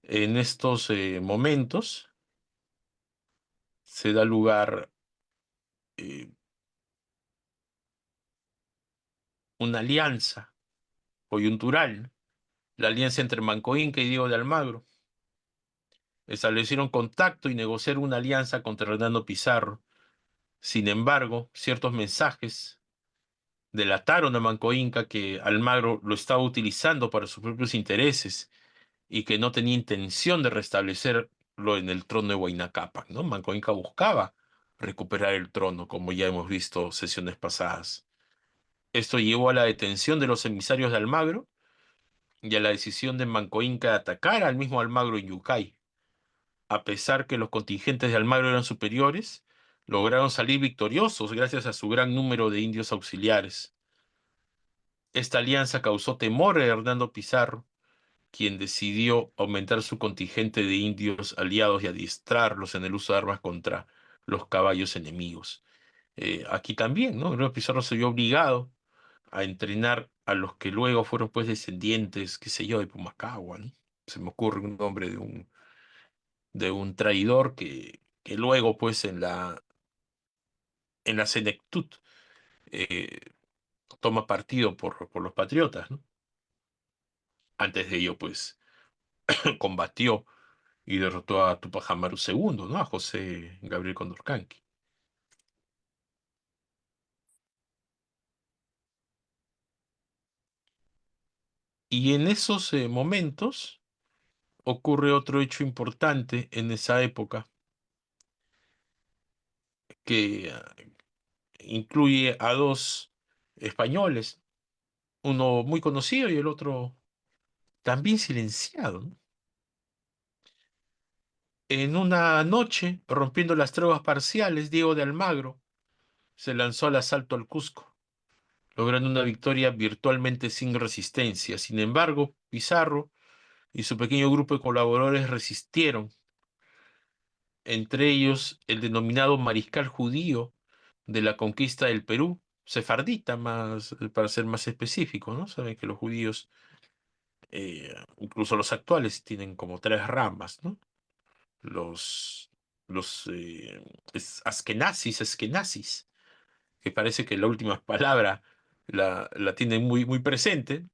En estos momentos se da lugar eh, una alianza coyuntural, ¿no? La alianza entre Manco Inca y Diego de Almagro. Establecieron contacto y negociaron una alianza contra Hernando Pizarro. Sin embargo, ciertos mensajes delataron a Manco Inca que Almagro lo estaba utilizando para sus propios intereses y que no tenía intención de restablecerlo en el trono de Huayna Cápac, ¿no? Manco Inca buscaba recuperar el trono, como ya hemos visto sesiones pasadas. Esto llevó a la detención de los emisarios de Almagro y a la decisión de Manco Inca de atacar al mismo Almagro en Yucay. A pesar que los contingentes de Almagro eran superiores, lograron salir victoriosos gracias a su gran número de indios auxiliares. Esta alianza causó temor a Hernando Pizarro, quien decidió aumentar su contingente de indios aliados y adiestrarlos en el uso de armas contra los caballos enemigos. Aquí también, ¿no? Hernando Pizarro se vio obligado a entrenar a los que luego fueron pues descendientes, qué sé yo, de Pumacahua, ¿no? Se me ocurre un nombre de un traidor que luego pues en la senectud eh, toma partido por los patriotas, ¿no? Antes de ello pues combatió y derrotó a Tupac Amaru II, ¿no? A José Gabriel Condorcanqui. Y en esos momentos ocurre otro hecho importante en esa época que incluye a dos españoles, uno muy conocido y el otro también silenciado, ¿no? En una noche, rompiendo las tregua parciales, Diego de Almagro se lanzó al asalto al Cusco, logrando una victoria virtualmente sin resistencia. Sin embargo, Pizarro y su pequeño grupo de colaboradores resistieron, entre ellos el denominado mariscal judío de la conquista del Perú, sefardita más, para ser más específico, ¿no? Saben que los judíos, incluso los actuales, tienen como tres ramas, ¿no? Los, los askenazis, que parece que la última palabra la tienen muy, muy presente,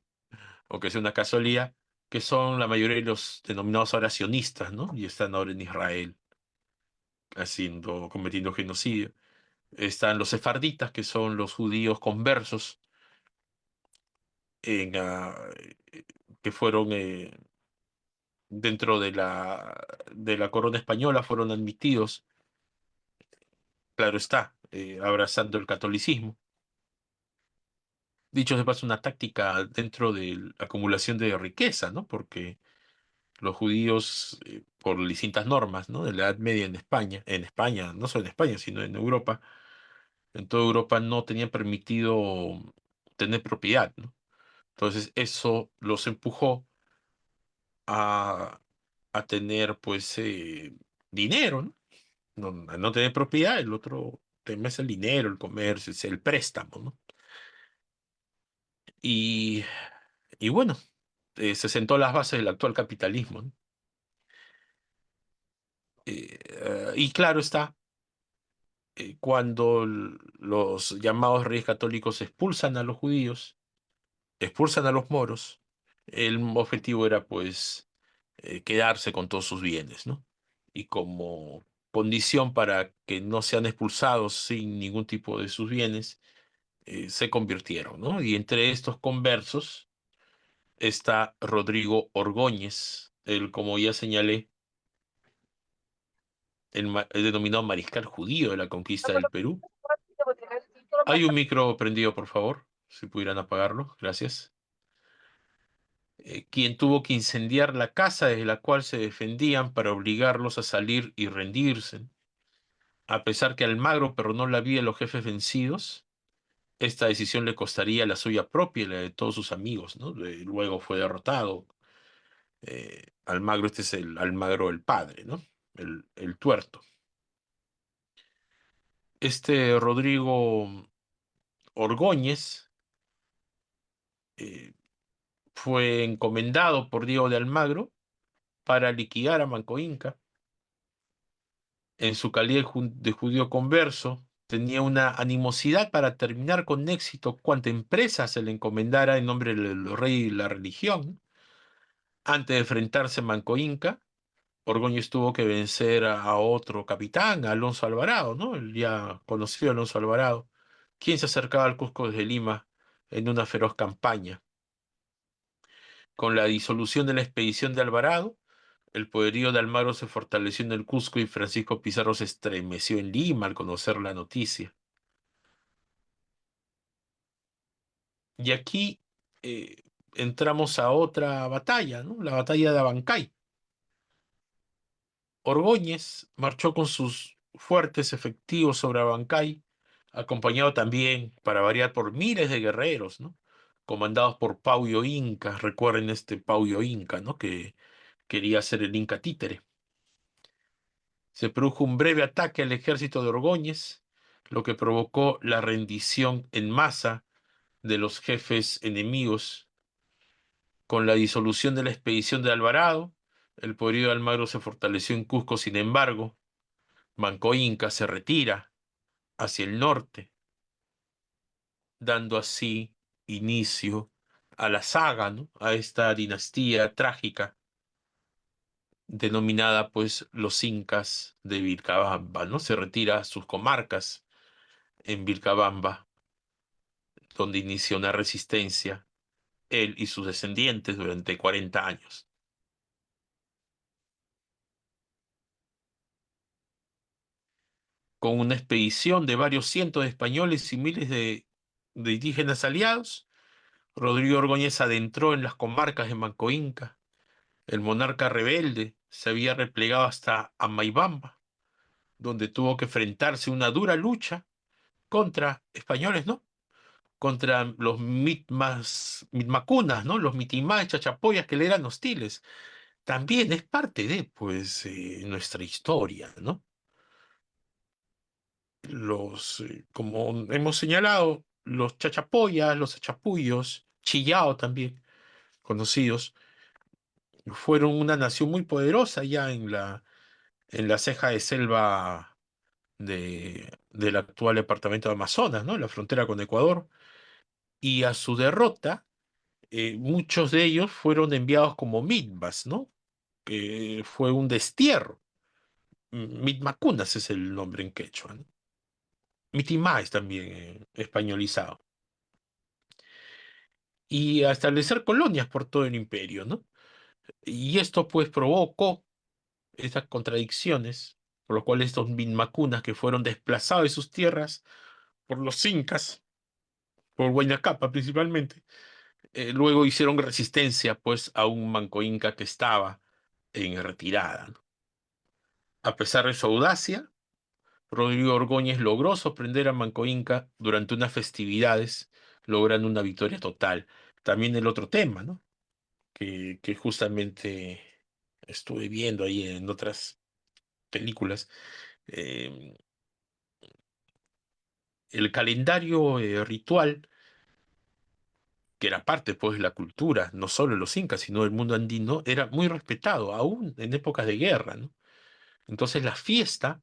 o que es una casualidad, que son la mayoría de los denominados ahora sionistas, ¿no? Y están ahora en Israel cometiendo genocidio. Están los sefarditas, que son los judíos conversos, en, que fueron dentro de la corona española, fueron admitidos, claro está, abrazando el catolicismo. Dicho de paso, una táctica dentro de la acumulación de riqueza, ¿no? Porque los judíos, por distintas normas, ¿no? De la Edad Media en España, no solo en España, sino en Europa, en toda Europa no tenían permitido tener propiedad, ¿no? Entonces eso los empujó a, a tener, pues, dinero, ¿no? Al no tener propiedad, el otro tema es el dinero, el comercio, es el préstamo, ¿no? Y, y bueno, se sentó las bases del actual capitalismo, ¿no? Y claro está, cuando los llamados reyes católicos expulsan a los judíos, expulsan a los moros, el objetivo era pues quedarse con todos sus bienes, ¿no? Y como condición para que no sean expulsados sin ningún tipo de sus bienes, se convirtieron, ¿no? Y entre estos conversos está Rodrigo Orgóñez, el, como ya señalé, el denominado mariscal judío de la conquista del Perú. Hay un micro prendido, por favor, si pudieran apagarlo, gracias. Quien tuvo que incendiar la casa desde la cual se defendían para obligarlos a salir y rendirse. A pesar que Almagro perdonó la vida de los jefes vencidos, esta decisión le costaría la suya propia y la de todos sus amigos, ¿no? Luego fue derrotado. Almagro, este es el Almagro el padre, ¿no? El tuerto. Este Rodrigo Orgóñez eh, fue encomendado por Diego de Almagro para liquidar a Manco Inca. En su calidad de judío converso, tenía una animosidad para terminar con éxito cuanta empresa se le encomendara en nombre del rey y la religión. Antes de enfrentarse a Manco Inca, Orgoñez tuvo que vencer a otro capitán, a Alonso Alvarado, ¿no? El ya conocido Alonso Alvarado, quien se acercaba al Cusco desde Lima en una feroz campaña. Con la disolución de la expedición de Alvarado, el poderío de Almagro se fortaleció en el Cusco y Francisco Pizarro se estremeció en Lima al conocer la noticia. Y aquí eh, entramos a otra batalla, ¿no? La batalla de Abancay. Orgóñez marchó con sus fuertes efectivos sobre Abancay, acompañado también, para variar, por miles de guerreros, ¿no? Comandados por Pauyo Inca. Recuerden este Pauyo Inca, ¿no? Que quería ser el Inca títere. Se produjo un breve ataque al ejército de Orgóñez, lo que provocó la rendición en masa de los jefes enemigos. Con la disolución de la expedición de Alvarado, el poderío de Almagro se fortaleció en Cusco. Sin embargo, Manco Inca se retira hacia el norte, dando así inicio a la saga, ¿no? A esta dinastía trágica denominada pues los Incas de Vilcabamba, ¿no? Se retira a sus comarcas en Vilcabamba, donde inicia una resistencia él y sus descendientes durante 40 años. Con una expedición de varios cientos de españoles y miles de indígenas aliados, Rodrigo Ordóñez adentró en las comarcas de Manco Inca. El monarca rebelde se había replegado hasta Amaibamba, donde tuvo que enfrentarse a una dura lucha contra españoles, ¿no? Contra los mitmacunas, ¿no? Los mitimá y chachapoyas que le eran hostiles. También es parte de, pues, nuestra historia, ¿no? Como hemos señalado, los chachapoyas, los achapuyos, Chillao también, conocidos, fueron una nación muy poderosa ya en la ceja de selva del actual departamento de Amazonas, ¿no? La frontera con Ecuador. Y a su derrota, muchos de ellos fueron enviados como mitmas, ¿no? Que fue un destierro. Mitmacunas es el nombre en quechua, ¿no? Mitimá es también españolizado. Y a establecer colonias por todo el imperio, ¿no? Y esto pues provocó estas contradicciones, por lo cual estos Minmacunas que fueron desplazados de sus tierras por los incas, por Huayna Capa principalmente, luego hicieron resistencia pues a un manco inca que estaba en retirada, ¿no? A pesar de su audacia, Rodrigo Orgóñez logró sorprender a Manco Inca durante unas festividades, logrando una victoria total. También el otro tema, ¿no? Que justamente estuve viendo ahí en otras películas, eh, el calendario ritual, que era parte pues de la cultura, no solo de los incas, sino del mundo andino, era muy respetado, aún en épocas de guerra, ¿no? Entonces la fiesta,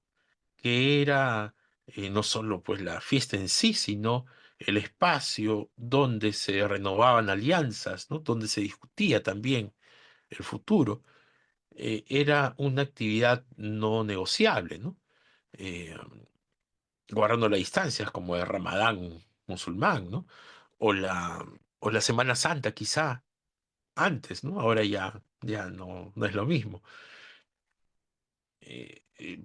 que era no solo pues la fiesta en sí, sino el espacio donde se renovaban alianzas, ¿no? Donde se discutía también el futuro, era una actividad no negociable, ¿no? Eh, Guardando las distancias como el Ramadán musulmán, ¿no? O o la Semana Santa quizá antes, ¿no? Ahora ya no es lo mismo. Eh, eh,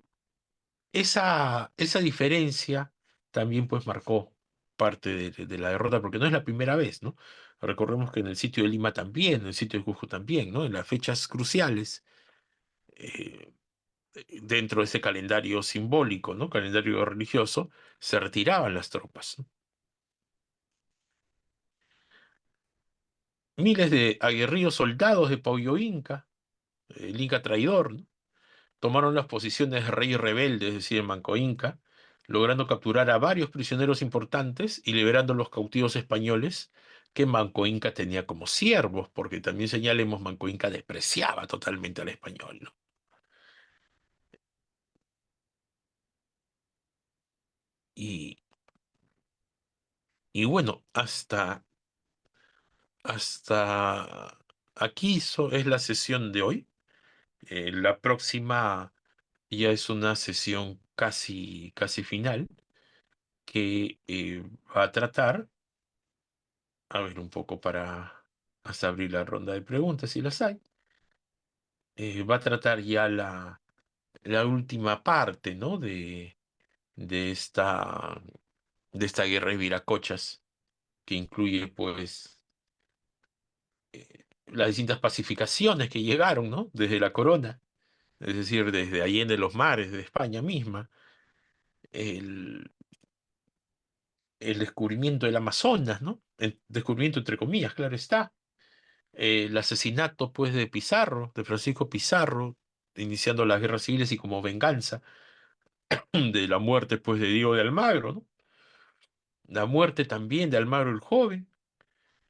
esa diferencia también pues marcó parte de la derrota, porque no es la primera vez, ¿no? Recordemos que en el sitio de Lima también, en el sitio de Cusco también, ¿no? En las fechas cruciales, eh, dentro de ese calendario simbólico, ¿no? Calendario religioso, se retiraban las tropas, ¿no? Miles de aguerridos soldados de Pauyo Inca, el Inca traidor, ¿no? Tomaron las posiciones de rey rebelde, es decir, en Manco Inca, logrando capturar a varios prisioneros importantes y liberando a los cautivos españoles que Manco Inca tenía como siervos, porque también señalemos, Manco Inca despreciaba totalmente al español, ¿no? Y, y bueno, hasta aquí es la sesión de hoy. La próxima ya es una sesión casi final que va a tratar, a ver un poco para hasta abrir la ronda de preguntas si las hay, va a tratar ya la última parte, ¿no? De esta, de esta guerra de Viracochas, que incluye pues las distintas pacificaciones que llegaron, ¿no? Desde la corona, es decir, desde Allende los mares, de España misma, el, el descubrimiento del Amazonas, ¿no? El descubrimiento entre comillas, claro está. El asesinato, pues, de Pizarro, de Francisco Pizarro, iniciando las guerras civiles y como venganza de la muerte, pues, de Diego de Almagro, ¿no? La muerte también de Almagro el Joven,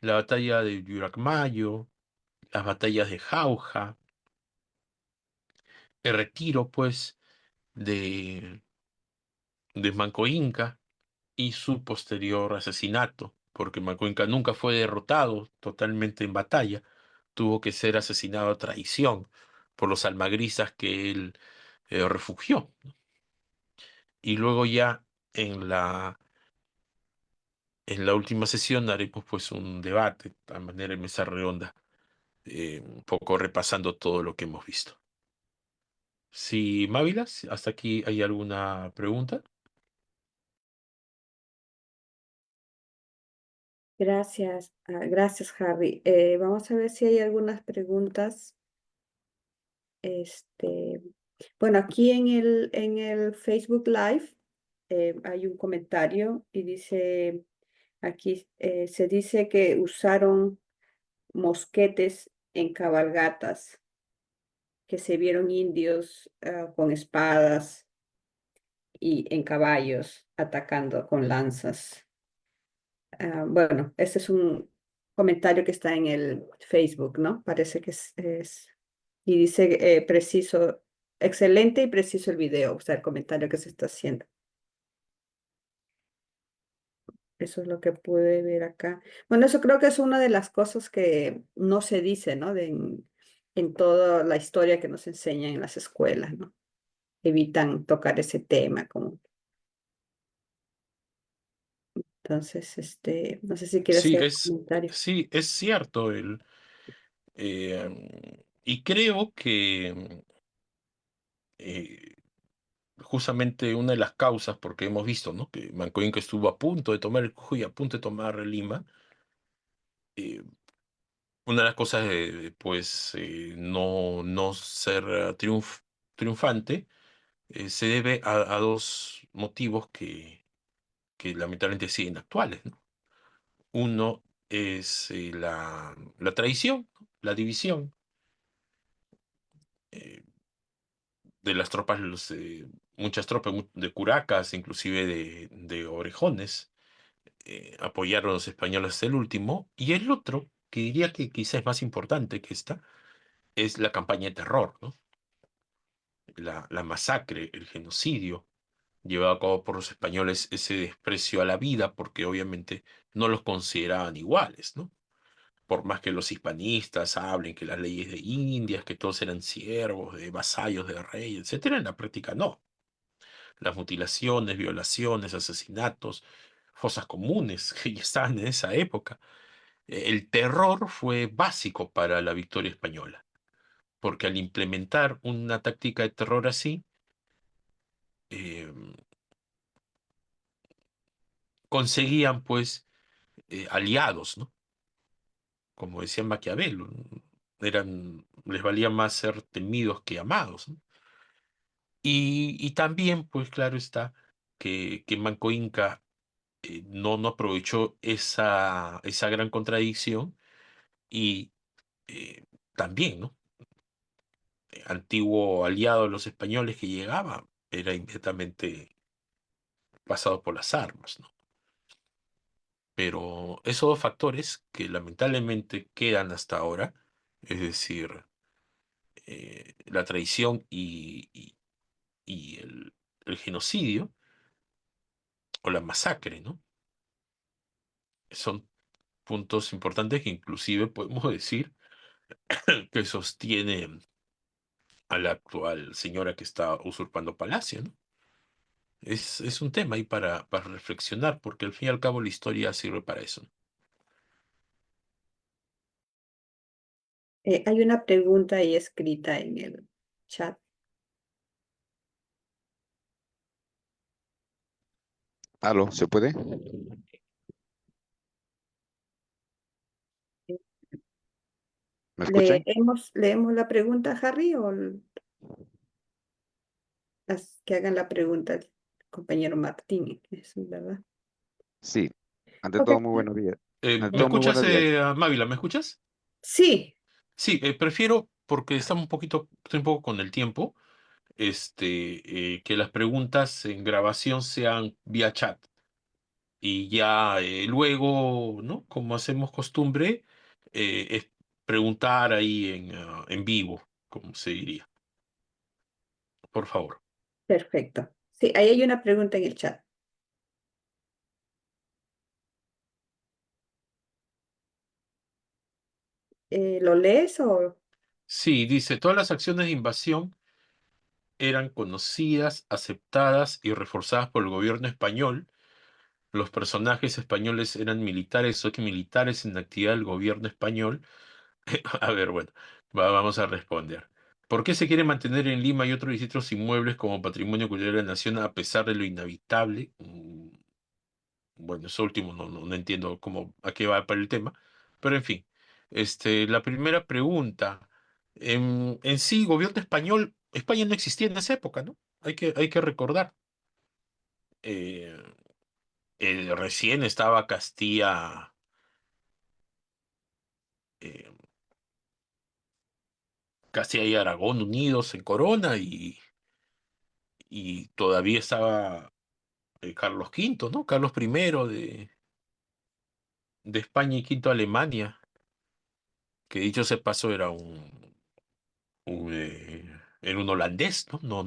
la batalla de Yuracmayo, las batallas de Jauja, el retiro, pues, de, de Manco Inca y su posterior asesinato, porque Manco Inca nunca fue derrotado totalmente en batalla, tuvo que ser asesinado a traición por los almagristas que él refugió. Y luego ya en En la última sesión haremos pues un debate, a manera de mesa redonda, un poco repasando todo lo que hemos visto. Sí, Mávila, ¿hasta aquí hay alguna pregunta? Gracias, gracias, Harry. Vamos a ver si hay algunas preguntas. Este, bueno, aquí en el Facebook Live hay un comentario y dice, aquí se dice que usaron mosquetes en cabalgatas, que se vieron indios con espadas y en caballos atacando con lanzas. Bueno, ese es un comentario que está en el Facebook, ¿no? Parece que y dice preciso, excelente y preciso el video, o sea, el comentario que se está haciendo. Eso es lo que pude ver acá. Bueno, eso creo que es una de las cosas que no se dice, ¿no? En toda la historia que nos enseñan en las escuelas, ¿no? Evitan tocar ese tema, como. Entonces, no sé si quieres Sí, hacer comentario. sí, es cierto. Y creo que eh, justamente una de las causas, porque hemos visto, ¿no? Que Mancoinca estuvo a punto de tomar el Cujo y a punto de tomar Lima. eh, una de las cosas de, pues, no ser triunfante se debe a dos motivos que lamentablemente siguen actuales, ¿no? Uno es la traición, ¿no? La división eh, de las tropas, muchas tropas de curacas, inclusive de orejones, apoyaron a los españoles hasta el último. Y el otro, que diría que quizás es más importante que esta, es la campaña de terror, ¿no? La masacre, el genocidio llevado a cabo por los españoles, ese desprecio a la vida, porque obviamente no los consideraban iguales, ¿no? Por más que los hispanistas hablen que las leyes de Indias, que todos eran siervos, de vasallos de rey, etcétera, en la práctica no. Las mutilaciones, violaciones, asesinatos, fosas comunes que ya estaban en esa época. El terror fue básico para la victoria española, porque al implementar una táctica de terror así, eh, conseguían pues aliados, ¿no? Como decía Maquiavelo, les valía más ser temidos que amados, ¿no? Y también, pues claro está, que Manco Inca no aprovechó esa gran contradicción y también, ¿no? Antiguo aliado de los españoles que llegaba era inmediatamente pasado por las armas, ¿no? Pero esos dos factores que lamentablemente quedan hasta ahora, es decir, la traición y el genocidio o la masacre, ¿no? Son puntos importantes que inclusive podemos decir que sostiene a la actual señora que está usurpando Palacio, ¿no? Es un tema ahí para reflexionar, porque al fin y al cabo la historia sirve para eso, ¿no? Hay una pregunta ahí escrita en el chat. ¿Aló? ¿Se puede? ¿Me escuchan? Leemos la pregunta, Harry, o que hagan la pregunta el compañero Martín, es verdad. Sí. Ante Ok, todo, muy buenos días. Ante ¿Me todo, muy escuchas, buenos días. Mávila? ¿Me escuchas? sí, Sí, prefiero, porque estoy un poco con el tiempo, que las preguntas en grabación sean vía chat. Y ya luego, ¿no? Como hacemos costumbre, es preguntar ahí en vivo, como se diría. Por favor. perfecto. Sí, ahí hay una pregunta en el chat. ¿Lo lees o? Sí, dice, todas las acciones de invasión eran conocidas, aceptadas y reforzadas por el gobierno español, los personajes españoles eran militares o exmilitares en actividad del gobierno español. A ver, bueno, vamos a responder. ¿Por qué se quiere mantener en Lima y otros distritos inmuebles como patrimonio cultural de la nación a pesar de lo inhabitable? Bueno, eso último no entiendo cómo, a qué va para el tema, pero en fin. La primera pregunta, en sí, gobierno español, España no existía en esa época, ¿no? Hay que recordar. Eh, Recién estaba eh, Castilla y Aragón unidos en corona y todavía estaba Carlos V, ¿no? Carlos I de España y Quinto Alemania, que dicho se pasó era un holandés, ¿no?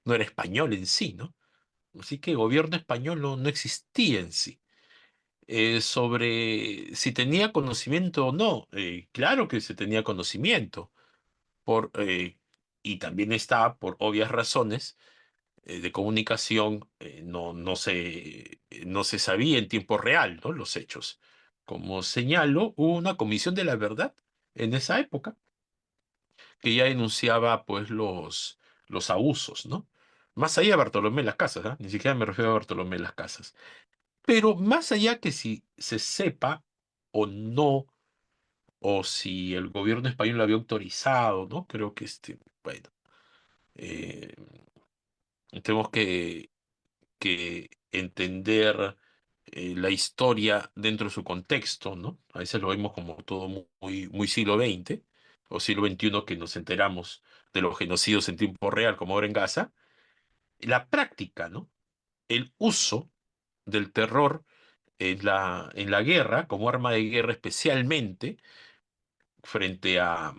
No era español en sí, ¿no? Así que gobierno español no existía en sí. Sobre si tenía conocimiento o no, claro que se tenía conocimiento, por, eh, y también está por obvias razones de comunicación, no se sabía en tiempo real, ¿no? Los hechos. Como señalo, hubo una comisión de la verdad en esa época que ya denunciaba pues los abusos, ¿no? Más allá de Bartolomé Las Casas, ¿ah? Ni siquiera me refiero a Bartolomé Las Casas. Pero más allá que si se sepa o no, o si el gobierno español lo había autorizado, ¿no? Creo que bueno, eh, tenemos que entender la historia dentro de su contexto, ¿no? A veces lo vemos como todo muy siglo XX o siglo XXI que nos enteramos de los genocidios en tiempo real, como ahora en Gaza. La práctica, ¿no? El uso del terror en la guerra, como arma de guerra especialmente frente a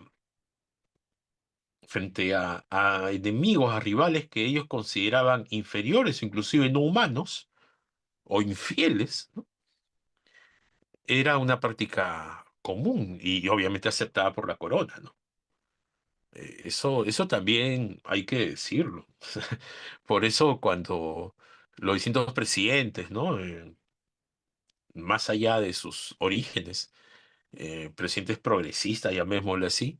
enemigos, a rivales que ellos consideraban inferiores, inclusive no humanos o infieles, ¿no? Era una práctica común y obviamente aceptada por la corona, ¿no? Eso también hay que decirlo. Por eso cuando los distintos presidentes, ¿no? Más allá de sus orígenes, presidentes progresistas, llamémoslo así,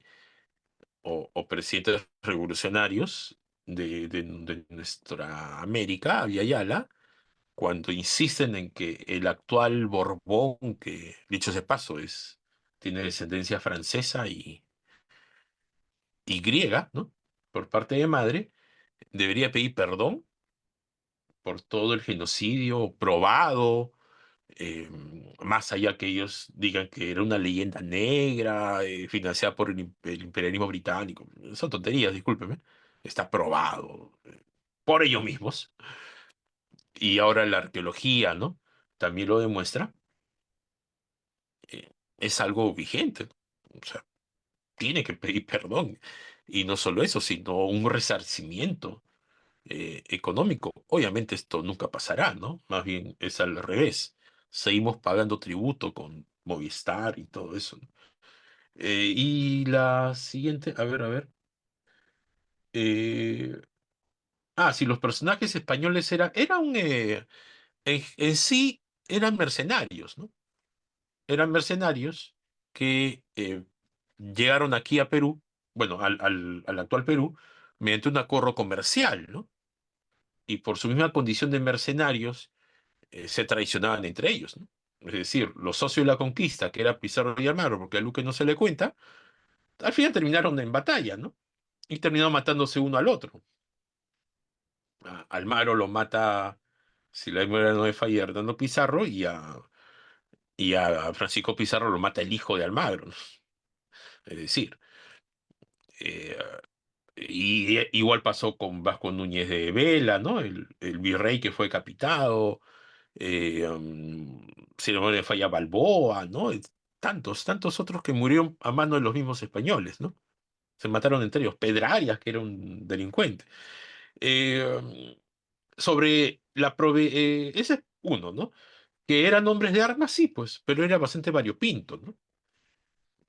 o presidentes revolucionarios de nuestra América, Abya Yala, cuando insisten en que el actual Borbón, que dicho sea de paso tiene descendencia francesa y griega, ¿no? Por parte de madre, debería pedir perdón por todo el genocidio probado, eh, más allá que ellos digan que era una leyenda negra, financiada por el imperialismo británico. Son tonterías, discúlpeme. Está probado por ellos mismos. Y ahora la arqueología, ¿no? También lo demuestra. Es algo vigente, ¿no? O sea, tiene que pedir perdón. Y no solo eso, sino un resarcimiento económico. Obviamente esto nunca pasará, ¿no? Más bien es al revés. Seguimos pagando tributo con Movistar y todo eso, ¿no? Y la siguiente, a ver. eh, sí, los personajes españoles en sí eran mercenarios, ¿no? Eran mercenarios que llegaron aquí a Perú, bueno, al actual Perú, mediante un acuerdo comercial, ¿no? Y por su misma condición de mercenarios, se traicionaban entre ellos, ¿no? Es decir, los socios de la conquista, que era Pizarro y Almagro, porque a Luque no se le cuenta, al final terminaron en batalla, ¿no? Y terminaron matándose uno al otro. Almagro lo mata, si la memoria no me falla, Hernando Pizarro, y a Francisco Pizarro lo mata el hijo de Almagro, ¿no? Es decir, eh, igual pasó con Vasco Núñez de Vela, ¿no? El virrey que fue decapitado, si no me falla Balboa, ¿no? Tantos otros que murieron a mano de los mismos españoles, ¿no? Se mataron entre ellos. Pedrarias, que era un delincuente. Eh, ese es uno, ¿no? Que eran hombres de armas, sí, pues, pero era bastante variopinto, ¿no?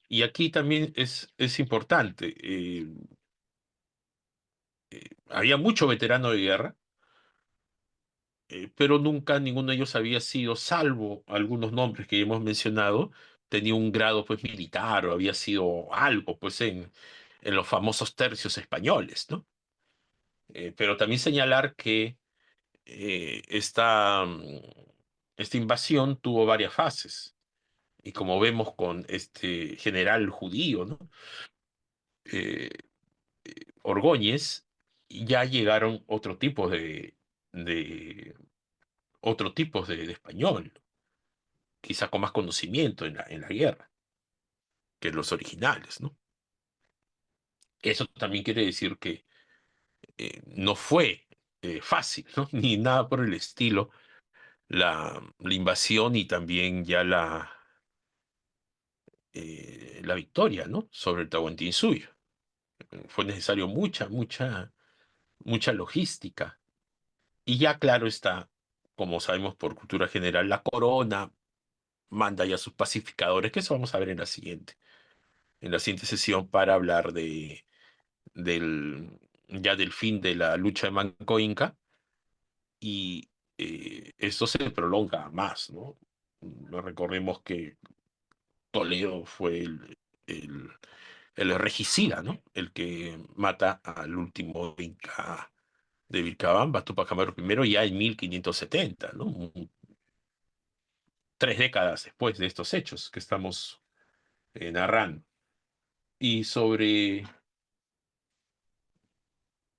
Y aquí también es importante. Había mucho veterano de guerra, pero nunca ninguno de ellos había sido, salvo algunos nombres que hemos mencionado, tenía un grado pues militar o había sido algo pues en los famosos tercios españoles, ¿no? Pero también señalar que esta invasión tuvo varias fases. Y como vemos con este general judío, ¿no? Eh, Orgóñez, ya llegaron de otro tipo de español, quizá con más conocimiento en la guerra que los originales, ¿no? Eso también quiere decir que no fue fácil, ¿no? Ni nada por el estilo, la invasión y también ya la victoria, ¿no? Sobre el Tahuantinsuyo. Fue necesario mucha logística. Y ya claro está, como sabemos por cultura general, la corona manda ya sus pacificadores, que eso vamos a ver en la siguiente sesión para hablar ya del fin de la lucha de Manco Inca, y esto se prolonga más, ¿no? No recordemos que Toledo fue el regicida, ¿no? El que mata al último Inca de Vilcabamba, Tupac Amaru I, ya en 1570, ¿no? 3 décadas después de estos hechos que estamos narrando. Y sobre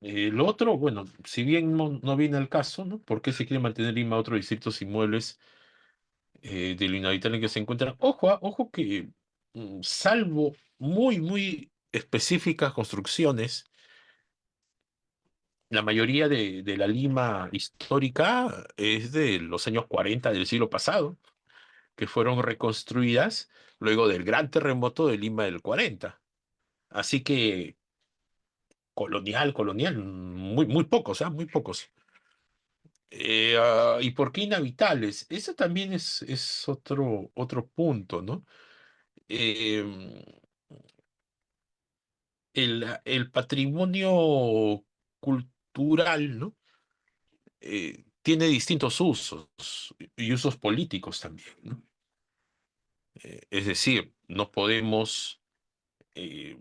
lo otro, bueno, si bien no viene al caso, ¿no? ¿Por qué se quiere mantener Lima otros distritos inmuebles de lo inhabitable en que se encuentran? Ojo, ojo que salvo muy específicas construcciones, la mayoría de la Lima histórica es de los años 40 del siglo pasado, que fueron reconstruidas luego del gran terremoto de Lima del 40. Así que colonial, muy pocos, ¿ah? Muy pocos. ¿Y por qué inhabitables? Ese también es otro punto, ¿no? Eh, el patrimonio cultural, ¿no? Tiene distintos usos y usos políticos también, ¿no? Es decir, eh,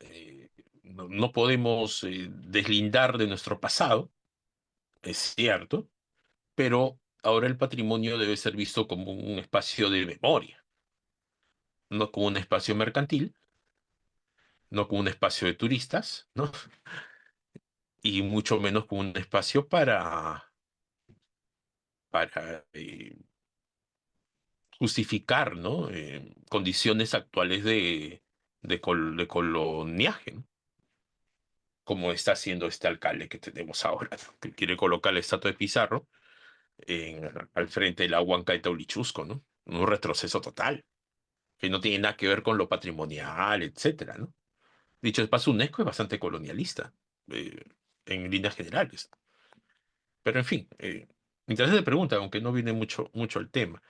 eh, no podemos deslindar de nuestro pasado, es cierto, pero ahora el patrimonio debe ser visto como un espacio de memoria, no como un espacio mercantil, no como un espacio de turistas, ¿no? Y mucho menos como un espacio para justificar, ¿no? Condiciones actuales de coloniaje, ¿no? Como está haciendo este alcalde que tenemos ahora, ¿no? Que quiere colocar la estatua de Pizarro al frente de la Huancaita Ulichusco, ¿no? Un retroceso total, que no tiene nada que ver con lo patrimonial, etcétera, ¿no? Dicho de paso, UNESCO es bastante colonialista, eh, en líneas generales. Pero en fin, interesante pregunta, aunque no viene mucho al tema.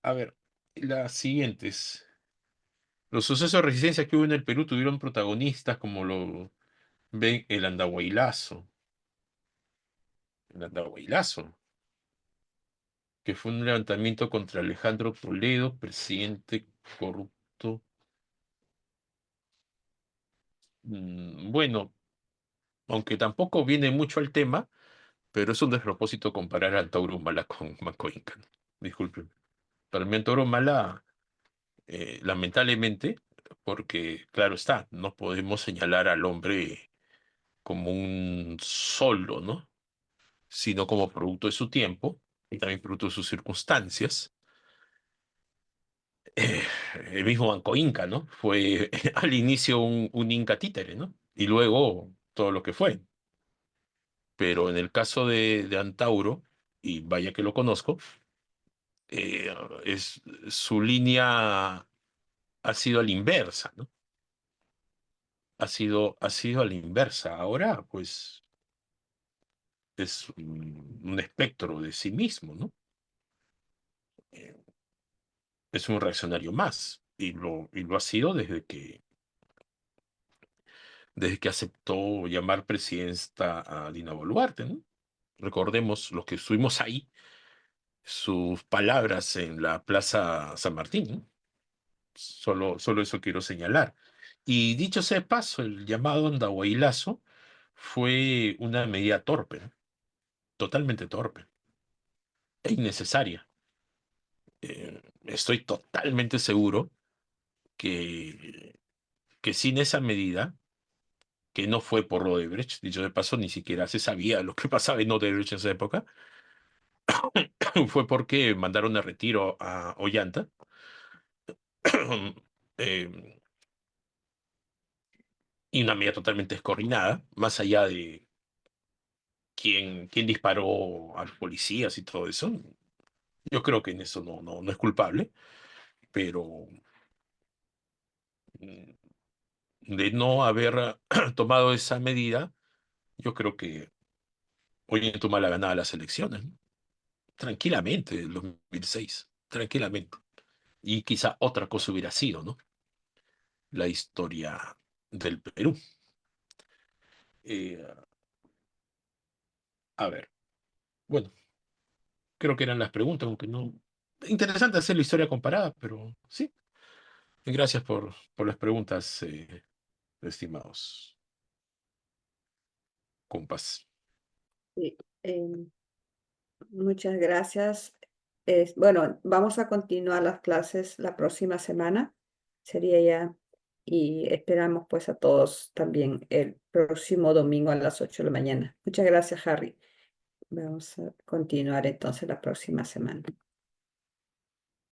A ver, las siguientes. Los sucesos de resistencia que hubo en el Perú tuvieron protagonistas como lo ven el Andahuaylazo. El Andahuaylazo, que fue un levantamiento contra Alejandro Toledo, presidente corrupto. Bueno, aunque tampoco viene mucho al tema, pero es un despropósito comparar al Tauro Humala con Manco Inca, ¿no? Disculpen. Para mí el Tauro Humala, lamentablemente, porque claro está, no podemos señalar al hombre como un solo, ¿no? Sino como producto de su tiempo y también producto de sus circunstancias. Eh, el mismo Manco Inca, ¿no? Fue al inicio un Inca títere, ¿no? Y luego todo lo que fue. Pero en el caso de Antauro, y vaya que lo conozco, eh, su línea ha sido a la inversa, ¿no? Ha sido a la inversa. Ahora, pues, es un espectro de sí mismo, ¿no? Eh, es un reaccionario más, y lo ha sido desde que aceptó llamar presidenta a Dina Boluarte, ¿no? Recordemos los que estuvimos ahí, sus palabras en la Plaza San Martín, ¿no? Solo eso quiero señalar. Y dicho sea de paso, el llamado Andahuaylazo fue una medida torpe, ¿no? Totalmente torpe e innecesaria. Estoy totalmente seguro que sin esa medida, que no fue por Odebrecht, dicho de paso, ni siquiera se sabía lo que pasaba en Odebrecht en esa época, fue porque mandaron a retiro a Ollanta. eh, y una medida totalmente descoordinada, más allá de quién disparó a los policías y todo eso. Yo creo que en eso no es culpable, pero mm, de no haber tomado esa medida, yo creo que hoy en toma la ganada las elecciones, ¿no? Tranquilamente, el 2006, tranquilamente. Y quizá otra cosa hubiera sido, ¿no? La historia del Perú. Eh, a ver, bueno, creo que eran las preguntas, aunque no... Interesante hacer la historia comparada, pero sí. Gracias por las preguntas, estimados compas. Sí, muchas gracias. Bueno, vamos a continuar las clases la próxima semana. Sería ya. Y esperamos pues a todos también el próximo domingo a las 8 de la mañana. Muchas gracias, Harry. Vamos a continuar entonces la próxima semana.